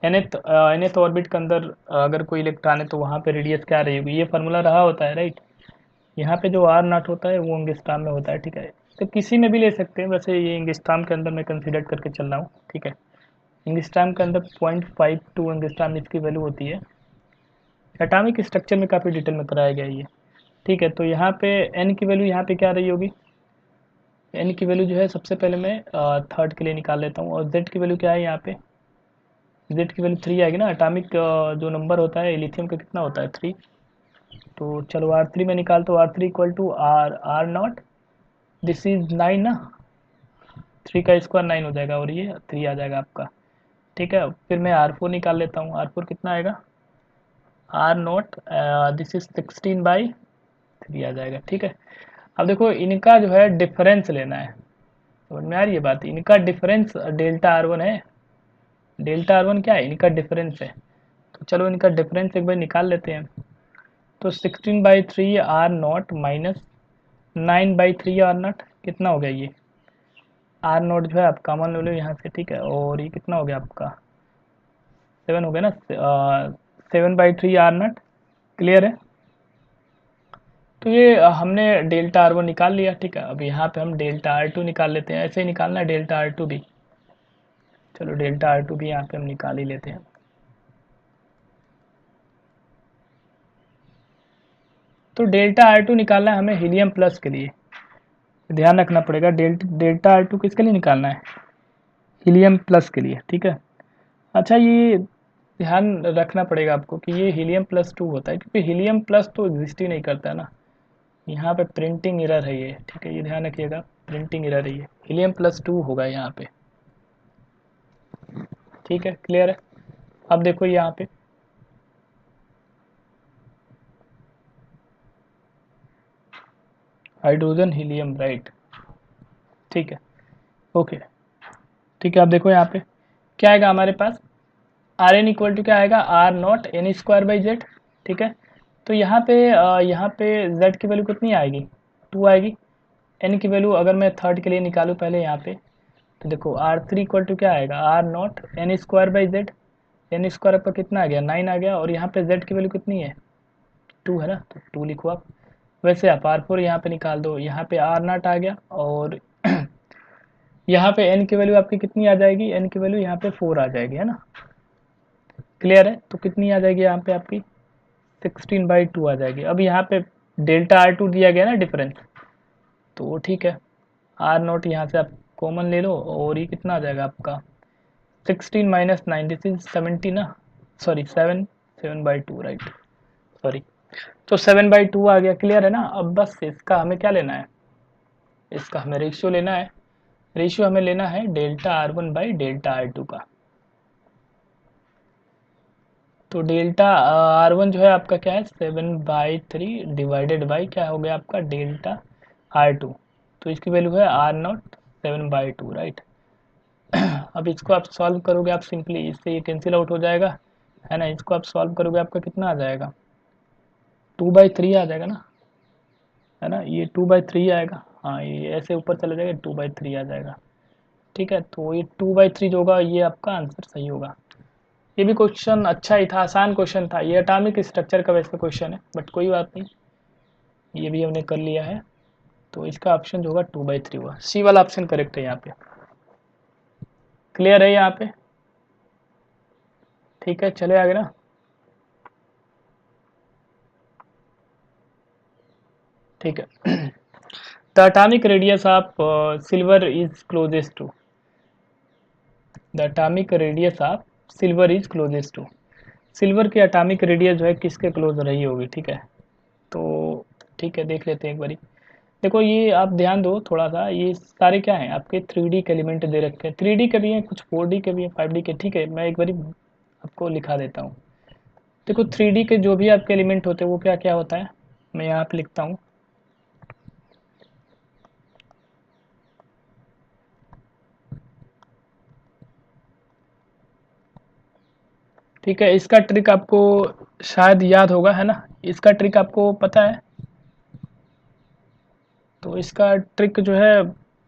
Speaker 1: nth ऑर्बिट के अंदर अगर कोई इलेक्ट्रॉन है तो वहाँ पे रेडियस क्या रहेगी, ये फार्मूला रहा होता है, राइट। यहाँ पे जो आर नॉट होता है वो एंगस्ट्रॉम में होता है, ठीक है। तो किसी में भी ले सकते हैं, वैसे ये एंगस्ट्रॉम के अंदर मैं कंसीडर करके चल रहा हूँ, ठीक है। एंगस्ट्रॉम के अंदर 0.52 एंगस्ट्रॉम इसकी वैल्यू होती है। एटॉमिक स्ट्रक्चर में काफ़ी डिटेल में कराया गया है ये, ठीक है। तो यहाँ पे एन की वैल्यू यहाँ पे क्या रही होगी, एन की वैल्यू जो है सबसे पहले मैं थर्ड के लिए निकाल लेता हूँ, और जेड की वैल्यू क्या है, यहाँ पे जेड की वैल्यू 3 आएगी ना। एटॉमिक जो नंबर होता है लिथियम का कितना होता है, 3। तो चलो R3 में निकाल, तो R3 equal to R nought, this is 9 ना, 3 का स्क्वायर 9 हो जाएगा और ये 3 आ जाएगा आपका, ठीक है। फिर मैं R4 निकाल लेता हूँ, R4 कितना आएगा, आर नॉट, दिस इज 16/3 आ जाएगा, ठीक है। अब देखो इनका जो है डिफरेंस लेना है, समझ में आ रही है बात, इनका डिफरेंस डेल्टा आर वन है, डेल्टा आर वन क्या है, इनका डिफरेंस है। तो चलो इनका डिफरेंस एक बार निकाल लेते हैं। तो 16/3 R nought minus 9/3 R nought, कितना हो गया ये, आर नॉट जो है आप कॉमन ले लो यहाँ से, ठीक है। और ये कितना हो गया आपका, 7 हो गया ना, 7/3 आर नॉट, क्लियर है। तो ये हमने डेल्टा आर वन निकाल लिया, ठीक है। अब यहाँ पे हम डेल्टा आर टू निकाल लेते हैं, ऐसे ही निकालना है डेल्टा आर टू भी। चलो डेल्टा आर टू भी यहाँ पे हम निकाल ही लेते हैं। तो डेल्टा आर टू निकालना है हमें हीलियम प्लस के लिए, ध्यान रखना पड़ेगा, डेल्टा आर टू किसके लिए निकालना है, हीलियम प्लस के लिए, ठीक है। अच्छा, ये ध्यान रखना पड़ेगा आपको कि ये हीलियम प्लस टू होता है, क्योंकि हीलियम प्लस तो एग्जिस्ट ही नहीं करता है ना, यहाँ पे प्रिंटिंग एरर है ये, ठीक है, ये ध्यान रखिएगा, प्रिंटिंग एरर है ये, हीलियम प्लस टू होगा यहाँ पे, ठीक है, क्लियर है। अब देखो यहाँ पे हाइड्रोजन हीलियम, राइट, ठीक है, ओके, ठीक है। अब देखो यहाँ पे क्या आएगा हमारे पास, आर एन इक्वल टू क्या आएगा, R nought N square by Z, ठीक है। तो यहाँ पे जेड की वैल्यू कितनी आएगी, 2 आएगी। एन की वैल्यू अगर मैं थर्ड के लिए निकालूँ पहले यहाँ पे, तो देखो R3 इक्वल टू क्या आएगा, R nought N square by Z, N square पर कितना आ गया, 9 आ गया, और यहाँ पे जेड की वैल्यू कितनी है, 2 है ना, तो 2 लिखो आप। वैसे आप R4 यहाँ पे निकाल दो, यहाँ पे आर नॉट आ गया, और यहाँ पे एन की वैल्यू आपकी कितनी आ जाएगी, एन की वैल्यू यहाँ पे 4 आ जाएगी, है ना, क्लियर है। तो कितनी आ जाएगी यहाँ पे आपकी 16/2 आ जाएगी। अब यहाँ पे डेल्टा आर टू दिया गया ना डिफरेंस, तो ठीक है, आर नॉट यहाँ से आप कॉमन ले लो, और ये कितना आ जाएगा आपका 16 माइनस 9, दिस इज 70 ना, सॉरी 7/2, राइट, सॉरी। तो 7/2 आ गया, क्लियर है ना। अब बस इसका हमें क्या लेना है, इसका हमें रेशियो लेना है। रेशियो हमें लेना है delta R1 by delta R2 का। तो डेल्टा R1 जो है आपका क्या है 7/3 डिवाइडेड बाई क्या हो गया आपका डेल्टा R2। तो इसकी वैल्यू है R0 7/2 राइट। अब इसको आप सॉल्व करोगे आप सिंपली, इससे ये कैंसिल आउट हो जाएगा है ना। इसको आप सॉल्व करोगे आपका कितना आ जाएगा 2/3 आ जाएगा ना, है ना। ये 2/3 आएगा, हाँ ये ऐसे ऊपर चला जाएगा 2/3 आ जाएगा। ठीक है, तो ये 2/3 जो होगा ये आपका आंसर सही होगा। ये भी क्वेश्चन अच्छा ही था, आसान क्वेश्चन था। ये एटॉमिक स्ट्रक्चर का वैसे क्वेश्चन है, बट कोई बात नहीं, ये भी हमने कर लिया है। तो इसका ऑप्शन जो होगा 2/3 होगा, सी वाला ऑप्शन करेक्ट है यहाँ पे। क्लियर है यहाँ पे? ठीक है, चले आगे ना। ठीक है। The atomic radius of silver is closest to, the atomic radius of silver is closest to, silver की एटॉमिक रेडियस जो है किसके क्लोज रही होगी। ठीक है, तो ठीक है देख लेते हैं एक बारी। देखो ये आप ध्यान दो थोड़ा सा, ये सारे क्या हैं आपके 3D के एलिमेंट दे रखे हैं। 3D के भी हैं, कुछ 4D के भी हैं, 5D के। ठीक है, मैं एक बारी आपको लिखा देता हूँ। देखो 3D के जो भी आपके एलिमेंट होते हैं वो क्या क्या होता है, मैं यहाँ पे लिखता हूँ। ठीक है, इसका ट्रिक आपको शायद याद होगा, है ना। इसका ट्रिक आपको पता है। तो इसका ट्रिक जो है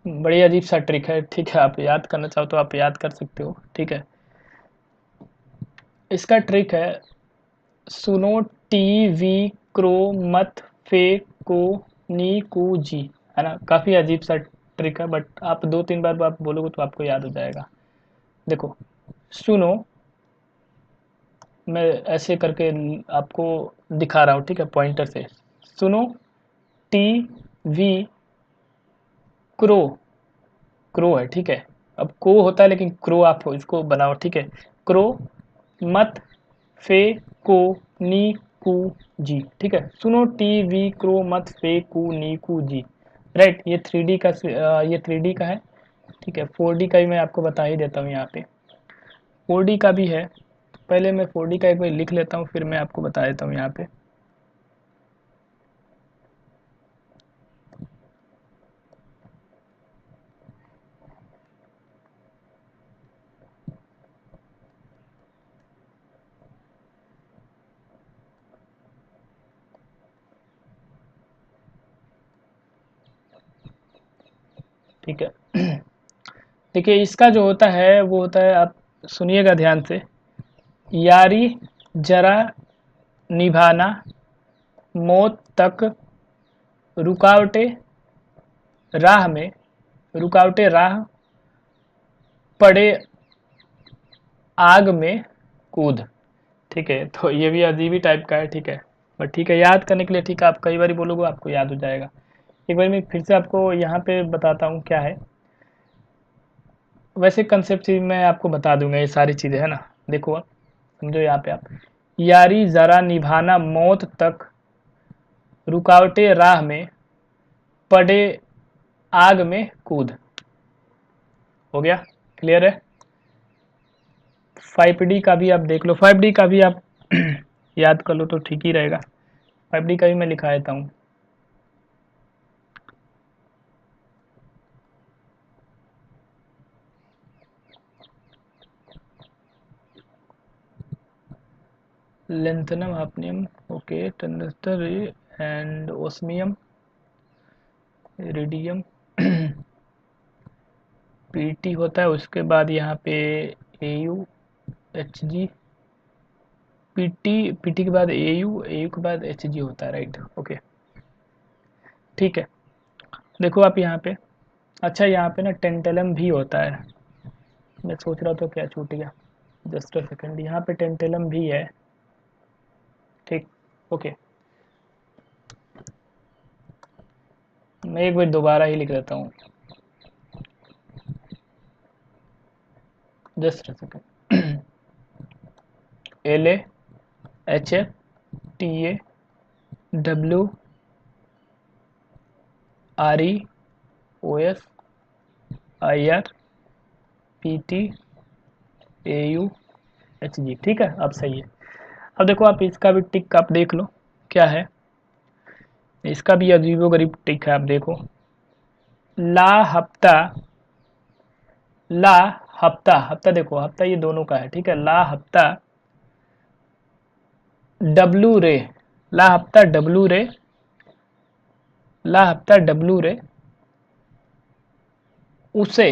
Speaker 1: बड़ी अजीब सा ट्रिक है। ठीक है, आप याद करना चाहो तो आप याद कर सकते हो। ठीक है, इसका ट्रिक है सुनो टी वी क्रो मत फे को नी कू जी, है ना। काफ़ी अजीब सा ट्रिक है, बट आप 2-3 बार आप बोलोगे तो आपको याद हो जाएगा। देखो सुनो, मैं ऐसे करके आपको दिखा रहा हूँ। ठीक है, पॉइंटर से सुनो टी वी क्रो, क्रो है। ठीक है, अब को होता है लेकिन क्रो आप इसको बनाओ। ठीक है, क्रो मत फे को नी कू जी। ठीक है, सुनो टी वी क्रो मत फे कू नी कू जी। राइट, ये 3D का ये 3D का है। ठीक है, 4D का भी मैं आपको बता ही देता हूँ यहाँ पे। 4D का भी है, पहले मैं 4D का एक बार लिख लेता हूँ फिर मैं आपको बता देता हूँ यहाँ पे। ठीक है, देखिए इसका जो होता है वो होता है, आप सुनिएगा ध्यान से। यारी जरा निभाना मौत तक रुकावटें राह में, रुकावटें राह पड़े आग में कूद। ठीक है, तो ये भी अजीब ही टाइप का है। ठीक है, बट ठीक है याद करने के लिए, ठीक है आप कई बार बोलोगे आपको याद हो जाएगा। एक बार मैं फिर से आपको यहाँ पे बताता हूँ क्या है। वैसे कंसेप्ट ही मैं आपको बता दूंगा ये सारी चीज़ें, है ना। देखो आप समझो यहाँ पे, आप यारी जरा निभाना मौत तक रुकावटें राह में पड़े आग में कूद। हो गया, क्लियर है। 5D का भी आप देख लो, 5D का भी आप याद कर लो तो ठीक ही रहेगा। 5D का भी मैं लिखा देता हूँ। Lanthanum hafnium, okay, tungsten and osmium, iridium, PT होता है। उसके बाद यहाँ पे एयू, एचजी, पीटी, पीटी के बाद एयू, एयू के बाद एचजी होता है। राइट, ओके, ठीक है। देखो आप यहाँ पे, अच्छा यहाँ पे ना टेंटेलम भी होता है। मैं सोच रहा था क्या छूट गया, जस्ट अ सेकंड। यहाँ पे टेंटेलम भी है। ठीक, ओके, मैं एक बार दोबारा ही लिख देता हूँ, just a second. L A H A T A W R E O S IRPTAUHG, ठीक है, अब सही है। अब देखो आप इसका भी टिक आप देख लो क्या है, इसका भी अजीबोगरीब टिक है। आप देखो, ला हफ्ता, ला हफ्ता, हफ्ता देखो हफ्ता ये दोनों का है, ठीक है, ला हफ्ता डब्लू रे, ला हफ्ता डब्लू रे, ला हफ्ता डब्लू रे उसे,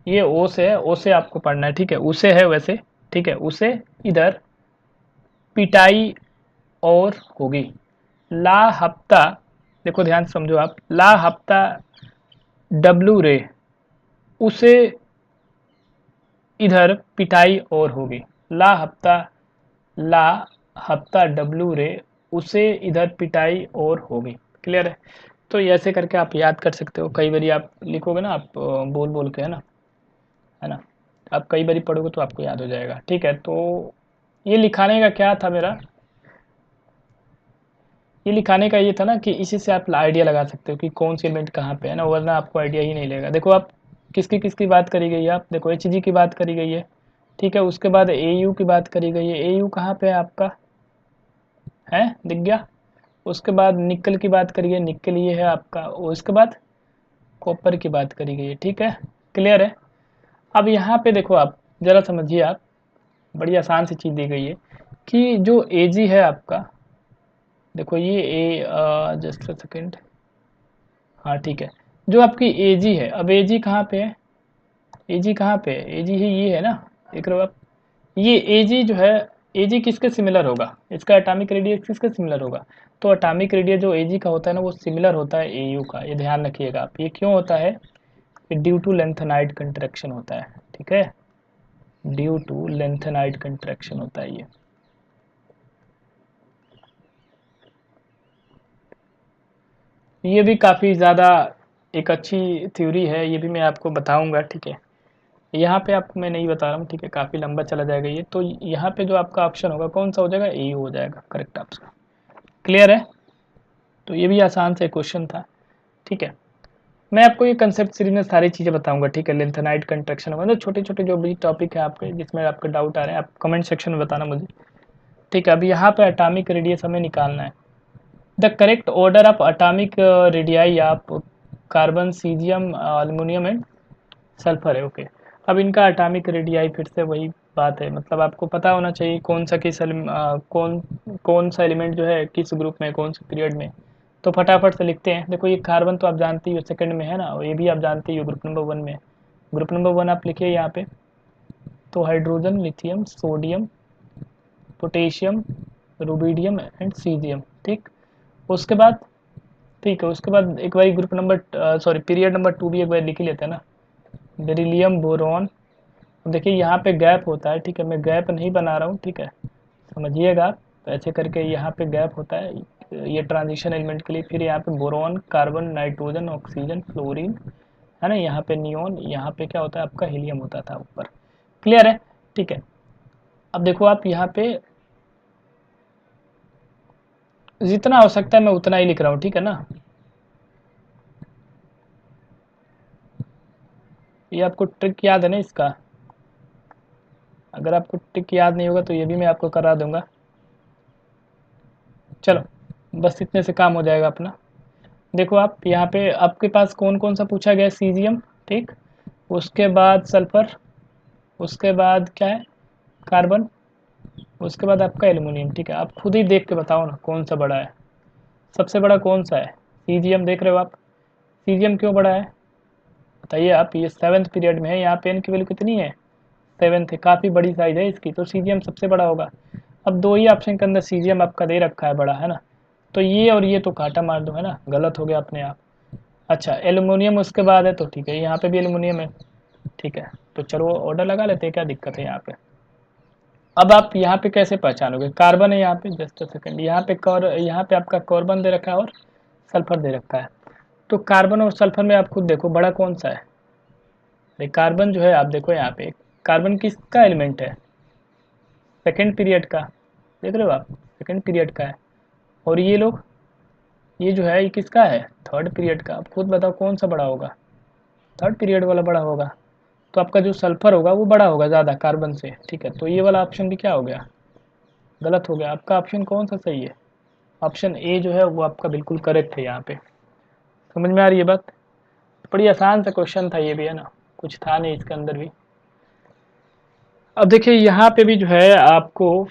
Speaker 1: ये ओ से है, ओ से आपको पढ़ना है, ठीक है, उसे है वैसे, ठीक है, उसे इधर पिटाई और होगी। ला हफ्ता, देखो ध्यान से समझो आप, ला हफ्ता डब्लू रे उसे इधर पिटाई और होगी। ला हफ्ता, ला हफ्ता डब्लू रे उसे इधर पिटाई और होगी। क्लियर है? तो ये ऐसे करके आप याद कर सकते हो, कई बारी आप लिखोगे ना, आप बोल बोल के, है ना, आप कई बारी पढ़ोगे तो आपको याद हो जाएगा। ठीक है, तो ये लिखाने का क्या था मेरा, ये लिखाने का ये था ना कि इसी से आप आइडिया लगा सकते हो कि कौन सी एलिमेंट कहाँ पे है ना, वरना आपको आइडिया ही नहीं लेगा। देखो आप किसकी किसकी बात करी गई है, आप देखो एच जी की बात करी गई है, ठीक है, उसके बाद ए यू की बात करी गई है, ए यू कहाँ पे है आपका, है दिख गया। उसके बाद निकल की बात करिए, निकल ये है आपका, और उसके बाद कॉपर की बात करी गई है। ठीक है, क्लियर है? अब यहाँ पे देखो आप ज़रा समझिए, आप बड़ी आसान सी चीज़ दी गई है कि जो ए जी है आपका, देखो ये ए, जस्ट अ सेकेंड, हाँ ठीक है, जो आपकी ए जी है, अब ए जी कहाँ पे है, ए जी कहाँ पे है, ए जी ही ये है ना, देख रहे हो आप, ये ए जी जो है, ए जी किसके सिमिलर होगा, इसका एटॉमिक रेडियस किसके सिमिलर होगा, तो एटॉमिक रेडियस जो ए जी का होता है ना, वो सिमिलर होता है ए यू का, ये ध्यान रखिएगा आप। ये क्यों होता है, ड्यू टू लेंथेनाइड कंट्रैक्शन होता है, ठीक है, ड्यू टू लेंथेनाइड कंट्रैक्शन होता है ये भी काफ़ी ज़्यादा एक अच्छी थ्योरी है, ये भी मैं आपको बताऊंगा। ठीक है, यहाँ पे आपको मैं नहीं बता रहा हूँ, ठीक है, काफ़ी लंबा चला जाएगा ये, तो यहाँ पे जो आपका ऑप्शन होगा कौन सा हो जाएगा, ए हो जाएगा करेक्ट ऑप्शन। क्लियर है? तो ये भी आसान से क्वेश्चन था। ठीक है, मैं आपको ये कंसेप्ट सीरीज में सारी चीज़ें बताऊंगा। ठीक है, लेंथेनाइड कंट्रैक्शन होगा, मतलब छोटे छोटे जो भी टॉपिक है आपके जिसमें आपके डाउट आ रहे हैं, आप कमेंट सेक्शन में बताना मुझे। ठीक है, अब यहाँ पे एटॉमिक रेडियस हमें निकालना है। The correct order of atomic radii आप carbon, caesium, aluminium and sulphur है। ओके, अब इनका एटॉमिक रेडियाई फिर से वही बात है, मतलब आपको पता होना चाहिए कौन सा कौन सा एलिमेंट जो है किस ग्रुप में, कौन से पीरियड में। तो फटाफट से लिखते हैं। देखो ये कार्बन तो आप जानते ही हो सेकंड में है ना, और ये भी आप जानते ही हो ग्रुप नंबर 1 में। ग्रुप नंबर 1 आप लिखिए यहाँ पे, तो hydrogen, lithium, sodium, potassium, rubidium and caesium. ठीक, उसके बाद, ठीक है, उसके बाद एक बार group number sorry period number 2 भी एक बार लिख ही लेते हैं ना, बेरिलियम, बोरॉन। देखिए यहाँ पे गैप होता है, ठीक है, मैं गैप नहीं बना रहा हूँ, ठीक है, समझिएगा आप, तो ऐसे करके यहाँ पे गैप होता है ये ट्रांजिशन एलिमेंट के लिए। फिर यहाँ पे boron, carbon, nitrogen, oxygen, fluorine, है ना, यहाँ पे नियोन, यहाँ पे क्या होता है आपका हीलियम होता था ऊपर। क्लियर है? ठीक है, अब देखो आप यहाँ पे जितना हो सकता है मैं उतना ही लिख रहा हूँ, ठीक है ना। ये आपको ट्रिक याद है ना इसका, अगर आपको ट्रिक याद नहीं होगा तो ये भी मैं आपको करा दूंगा। चलो, बस इतने से काम हो जाएगा अपना। देखो आप यहाँ पे आपके पास कौन कौन सा पूछा गया, सीजियम, ठीक, उसके बाद सल्फर, उसके बाद क्या है, कार्बन, उसके बाद आपका एल्युमिनियम। ठीक है, आप खुद ही देख के बताओ ना कौन सा बड़ा है, सबसे बड़ा कौन सा है, सीजियम देख रहे हो आप, सीजियम क्यों बड़ा है बताइए आप, ये 7th पीरियड में है, यहाँ पे एन की वैल्यू कितनी है, 7th है, काफ़ी बड़ी साइज है इसकी, तो सीजियम सबसे बड़ा होगा। अब दो ही ऑप्शन के अंदर सीजियम आपका दे रखा है बड़ा, है ना, तो ये और ये तो काटा मार दो, है ना, गलत हो गया अपने आप। अच्छा, एल्युमिनियम उसके बाद है, तो ठीक है, यहाँ पे भी एल्युमिनियम है। ठीक है, तो चलो ऑर्डर लगा लेते हैं, क्या दिक्कत है यहाँ पे। अब आप यहाँ पे कैसे पहचानोगे, कार्बन है यहाँ पे, जस्ट अ सेकंड, यहाँ पे आपका कार्बन दे रखा है और सल्फर दे रखा है। तो कार्बन और सल्फर में आप खुद देखो बड़ा कौन सा है। कार्बन जो है आप देखो यहाँ पे, कार्बन किसका एलिमेंट है, सेकेंड पीरियड का, देख रहे हो आप, सेकेंड पीरियड का है। और ये लोग, ये जो है ये किसका है, थर्ड पीरियड का। आप खुद बताओ कौन सा बड़ा होगा, थर्ड पीरियड वाला बड़ा होगा, तो आपका जो सल्फर होगा वो बड़ा होगा ज़्यादा कार्बन से, ठीक है। तो ये वाला ऑप्शन भी क्या हो गया, गलत हो गया। आपका ऑप्शन कौन सा सही है, ऑप्शन ए जो है वो आपका बिल्कुल करेक्ट है यहाँ पे। समझ में आ रही है बात? बड़ी आसान सा क्वेश्चन था ये भी, है ना, कुछ था नहीं इसके अंदर भी। अब देखिए यहाँ पे भी जो है आपको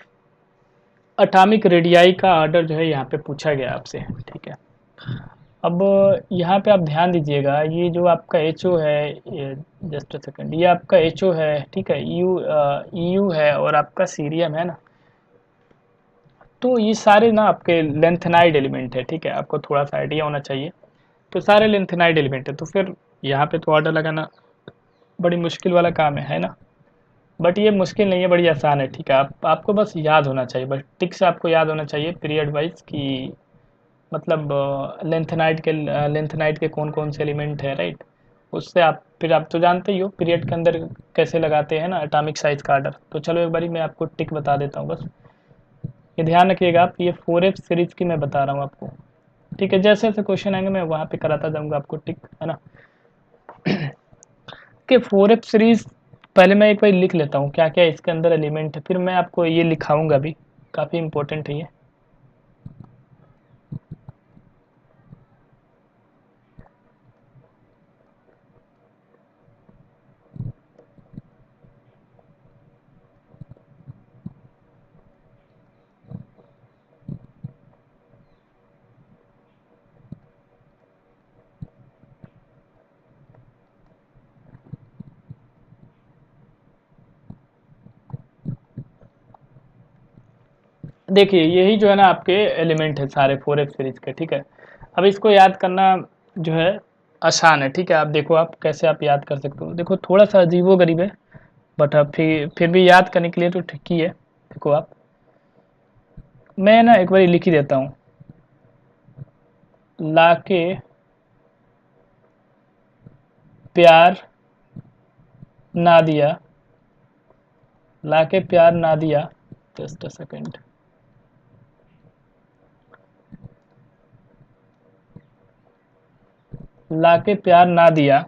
Speaker 1: एटॉमिक रेडियाई का ऑर्डर जो है यहाँ पे पूछा गया आपसे, ठीक है। अब यहाँ पे आप ध्यान दीजिएगा, ये जो आपका एचओ है, जस्ट अ सेकंड, ये आपका एचओ है, ठीक है, ईयू है और आपका सीरियम है ना, तो ये सारे ना आपके लेंथेनाइड एलिमेंट है, ठीक है, आपको थोड़ा सा आइडिया होना चाहिए। तो सारे लेंथेनाइड एलिमेंट है, तो फिर यहाँ पे तो ऑर्डर लगाना बड़ी मुश्किल वाला काम है ना। बट ये मुश्किल नहीं है, बड़ी आसान है, ठीक है। आपको बस याद होना चाहिए, बस टिक से आपको याद होना चाहिए पीरियड वाइज कि मतलब लेंथेनाइड के कौन कौन से एलिमेंट है, राइट। उससे आप फिर आप तो जानते ही हो पीरियड के अंदर कैसे लगाते हैं ना एटॉमिक साइज का ऑर्डर। तो चलो एक बारी मैं आपको टिक बता देता हूँ बस, ये ध्यान रखिएगा आप, ये 4F सीरीज की मैं बता रहा हूँ आपको, ठीक है। जैसे जैसे क्वेश्चन आएंगे मैं वहाँ पे कराता जाऊँगा आपको टिक, है ना। कि 4F सीरीज पहले मैं एक बार लिख लेता हूँ क्या क्या इसके अंदर एलिमेंट है, फिर मैं आपको ये लिखाऊंगा भी, काफ़ी इंपॉर्टेंट है ये। देखिए यही जो है ना आपके एलिमेंट है सारे 4F सीरीज के, ठीक है। अब इसको याद करना जो है आसान है, ठीक है। आप देखो आप कैसे आप याद कर सकते हो, देखो थोड़ा सा अजीबो गरीब है, बट अब फिर भी याद करने के लिए तो ठीक ही है। देखो आप, मैं ना एक बार लिख ही देता हूँ, लाके प्यार ना दिया, लाके प्यार ना दिया, जस्ट अ सेकंड, लाके प्यार ना दिया,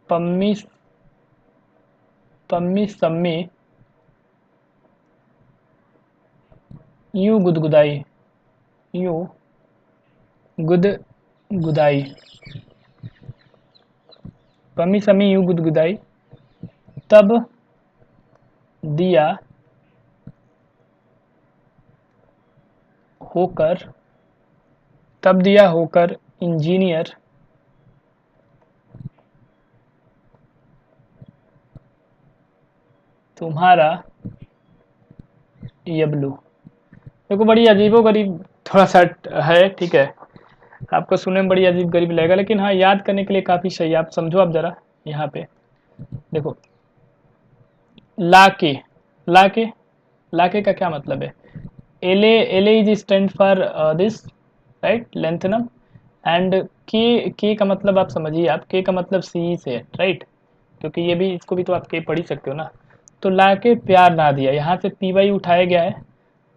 Speaker 1: पम्मी पम्मी सम्मी यूं गुदगुदाई, यूं गुदगुदाई, पम्मी सम्मी यूं गुदगुदाई, तब दिया होकर, तब दिया होकर इंजीनियर तुम्हारा यबलू। देखो बड़ी अजीबो गरीब थोड़ा सा है, ठीक है, आपको सुनने में बड़ी अजीब गरीब लगेगा, लेकिन हाँ याद करने के लिए काफ़ी सही है। आप समझो आप ज़रा यहाँ पे देखो, लाके, लाके, लाके का क्या मतलब है, L is stand for this, right, lanthanum. And के का मतलब आप समझिए, आप के का मतलब सी से, राइट, क्योंकि ये भी इसको भी तो आप के पढ़ ही सकते हो ना। तो लाके प्यार ना दिया, यहाँ से पी वाई उठाया गया है,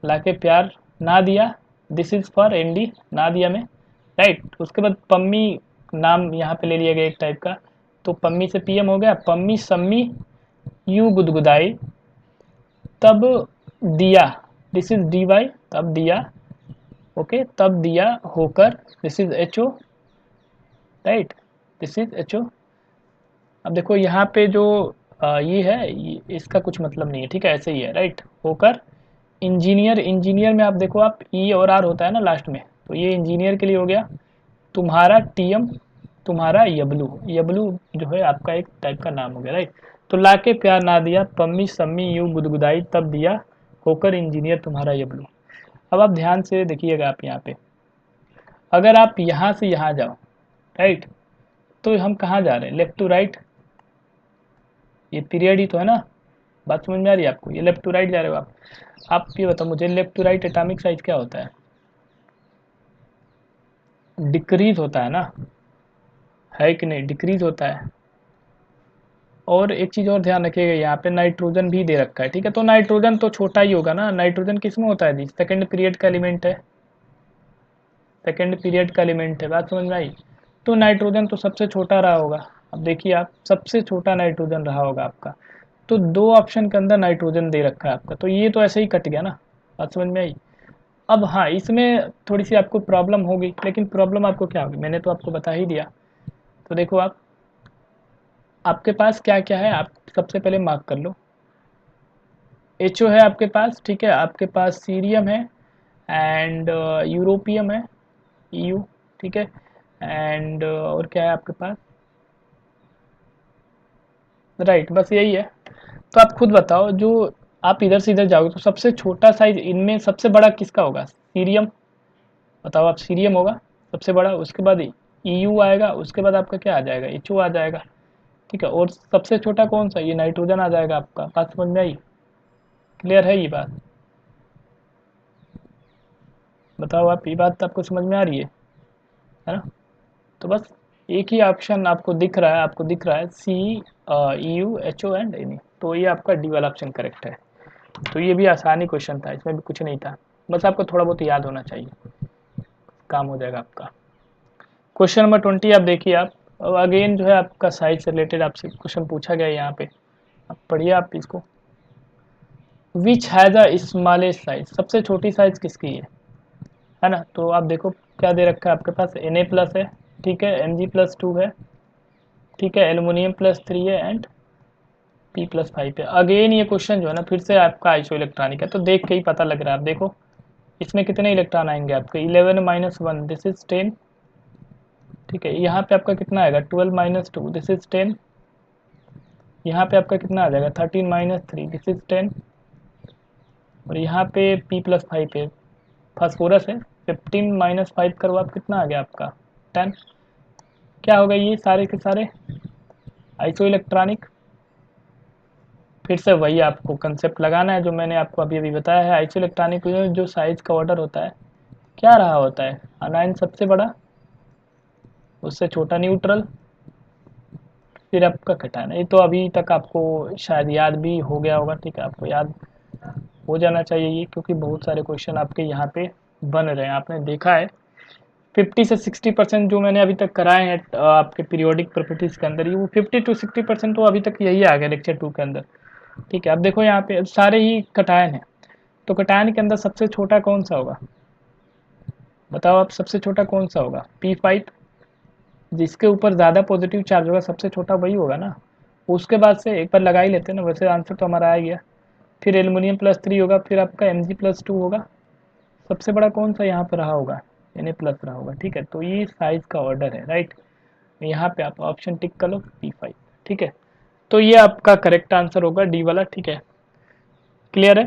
Speaker 1: लाके प्यार ना दिया, दिस इज फॉर एनडी ना दिया में, राइट। उसके बाद पम्मी नाम यहाँ पे ले लिया गया एक टाइप का, तो पम्मी से पीएम हो गया, पम्मी सम्मी यू गुदगुदाई, तब दिया, दिस इज डी वाई, तब दिया, ओके, तब दिया होकर, this is H O, right, this is H O. अब देखो यहाँ पे जो ये है इसका कुछ मतलब नहीं है, ठीक है, ऐसे ही है, राइट, होकर इंजीनियर, इंजीनियर में आप देखो आप ई और आर होता है ना लास्ट में, तो ये इंजीनियर के लिए हो गया, तुम्हारा टीएम, तुम्हारा यबलू, यबलू जो है आपका एक टाइप का नाम हो गया, राइट। तो लाके प्यार ना दिया, पम्मी सम्मी यूं गुदगुदाई, तब दिया होकर इंजीनियर तुम्हारा यबलू। अब आप ध्यान से देखिएगा आप यहाँ पे, अगर आप यहाँ से यहाँ जाओ, राइट, तो हम कहाँ जा रहे हैं, लेफ्ट टू राइट, ये पीरियड ही तो है ना, बात समझ में आ रही है आपको, ये लेफ्ट टू राइट जा रहे हो आप ये बताओ मुझे, left to right atomic size क्या होता है, डिक्रीज होता है ना, है कि नहीं, डिक्रीज होता है। और एक चीज़ और ध्यान रखिएगा, यहाँ पे नाइट्रोजन भी दे रखा है, ठीक है, तो नाइट्रोजन तो छोटा ही होगा ना, नाइट्रोजन किस में होता है जी, सेकंड पीरियड का एलिमेंट है, सेकेंड पीरियड का एलिमेंट है, बात समझ में आई। तो नाइट्रोजन तो सबसे छोटा रहा होगा, अब देखिए आप सबसे छोटा नाइट्रोजन रहा होगा आपका, तो 2 ऑप्शन के अंदर नाइट्रोजन दे रखा है आपका, तो ये तो ऐसे ही कट गया ना, बात समझ में आई। अब हाँ, इसमें थोड़ी सी आपको प्रॉब्लम होगी, लेकिन प्रॉब्लम आपको क्या होगी मैंने तो आपको बता ही दिया। तो देखो आप, आपके पास क्या क्या है आप सबसे पहले मार्क कर लो। HO है आपके पास, ठीक है, आपके पास सीरियम है एंड यूरोपियम है, EU, ठीक है, एंड और क्या है आपके पास, राइट, बस यही है। तो आप खुद बताओ, जो आप इधर से इधर जाओगे तो सबसे छोटा साइज इनमें सबसे बड़ा किसका होगा, सीरियम, बताओ आप, सीरियम होगा सबसे बड़ा, उसके बाद EU आएगा, उसके बाद आपका क्या आ जाएगा, HO आ जाएगा, ठीक है, और सबसे छोटा कौन सा, ये नाइट्रोजन आ जाएगा आपका, बात समझ में आई, क्लियर है ये बात, बताओ आप, ये बात आपको समझ में आ रही है ना। तो बस एक ही ऑप्शन आपको दिख रहा है, आपको दिख रहा है CEU HO एंड NE, तो ये आपका डी वाला ऑप्शन करेक्ट है। तो ये भी आसानी क्वेश्चन था, इसमें भी कुछ नहीं था, बस आपको थोड़ा बहुत याद होना चाहिए, काम हो जाएगा आपका। क्वेश्चन नंबर 20 आप देखिए आप, अगेन जो है आपका साइज से रिलेटेड आपसे क्वेश्चन पूछा गया है यहाँ पे, आप पढ़िए आप इसको। Which has a smallest size, सबसे छोटी साइज किसकी है ना। तो आप देखो क्या दे रखा है आपके पास, Na प्लस है, ठीक है, Mg प्लस 2 है, ठीक है, एल्युमिनियम प्लस 3 है एंड P प्लस 5 है। अगेन ये क्वेश्चन जो है ना फिर से आपका आइसो इलेक्ट्रॉनिक है, तो देख के ही पता लग रहा है, आप देखो इसमें कितने इलेक्ट्रॉन आएंगे आपके, 11 माइनस 1 दिस इज 10, ठीक है, यहाँ पे आपका कितना आएगा, 12 माइनस 2 दिस इज 10, यहाँ पे आपका कितना आ जाएगा, 13 माइनस 3 दिस इज 10, और यहाँ पे P प्लस 5 है, फास्फोरस है, 15 माइनस 5 करो आप, कितना आ गया आपका 10, क्या होगा ये सारे के सारे आइसो इलेक्ट्रॉनिक। फिर से वही आपको कंसेप्ट लगाना है जो मैंने आपको अभी अभी बताया है, आइसो इलेक्ट्रॉनिक में जो साइज का ऑर्डर होता है क्या रहा होता है, अनायन सबसे बड़ा, उससे छोटा न्यूट्रल, फिर आपका कटाना। ये तो अभी तक आपको शायद याद भी हो गया होगा, ठीक है, आपको याद हो जाना चाहिए ये, क्योंकि बहुत सारे क्वेश्चन आपके यहाँ पे बन रहे हैं, आपने देखा है 50 से 60% जो मैंने अभी तक कराए हैं आपके पीरियोडिक प्रॉपर्टीज के अंदर, ये वो 50 to 60% तो अभी तक यही आ गया लेक्चर 2 के अंदर, ठीक है। अब देखो यहाँ पे सारे ही कटायन है, तो कटायन के अंदर सबसे छोटा कौन सा होगा, बताओ आप, सबसे छोटा कौन सा होगा, P5, जिसके ऊपर ज़्यादा पॉजिटिव चार्ज होगा सबसे छोटा वही होगा ना। उसके बाद से एक बार लगा ही लेते हैं ना, वैसे आंसर तो हमारा आ गया। फिर एल्युमिनियम प्लस 3 होगा, फिर आपका Mg प्लस 2 होगा, सबसे बड़ा कौन सा यहाँ पर रहा होगा, Na प्लस रहा होगा, ठीक है। तो ये साइज का ऑर्डर है, राइट, यहाँ पे आप ऑप्शन टिक कर लो P5, ठीक है। तो ये आपका करेक्ट आंसर होगा डी वाला, ठीक है, क्लियर है।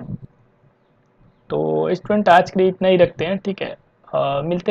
Speaker 1: तो स्टूडेंट आज के लिए इतना ही रखते हैं, ठीक है, मिलते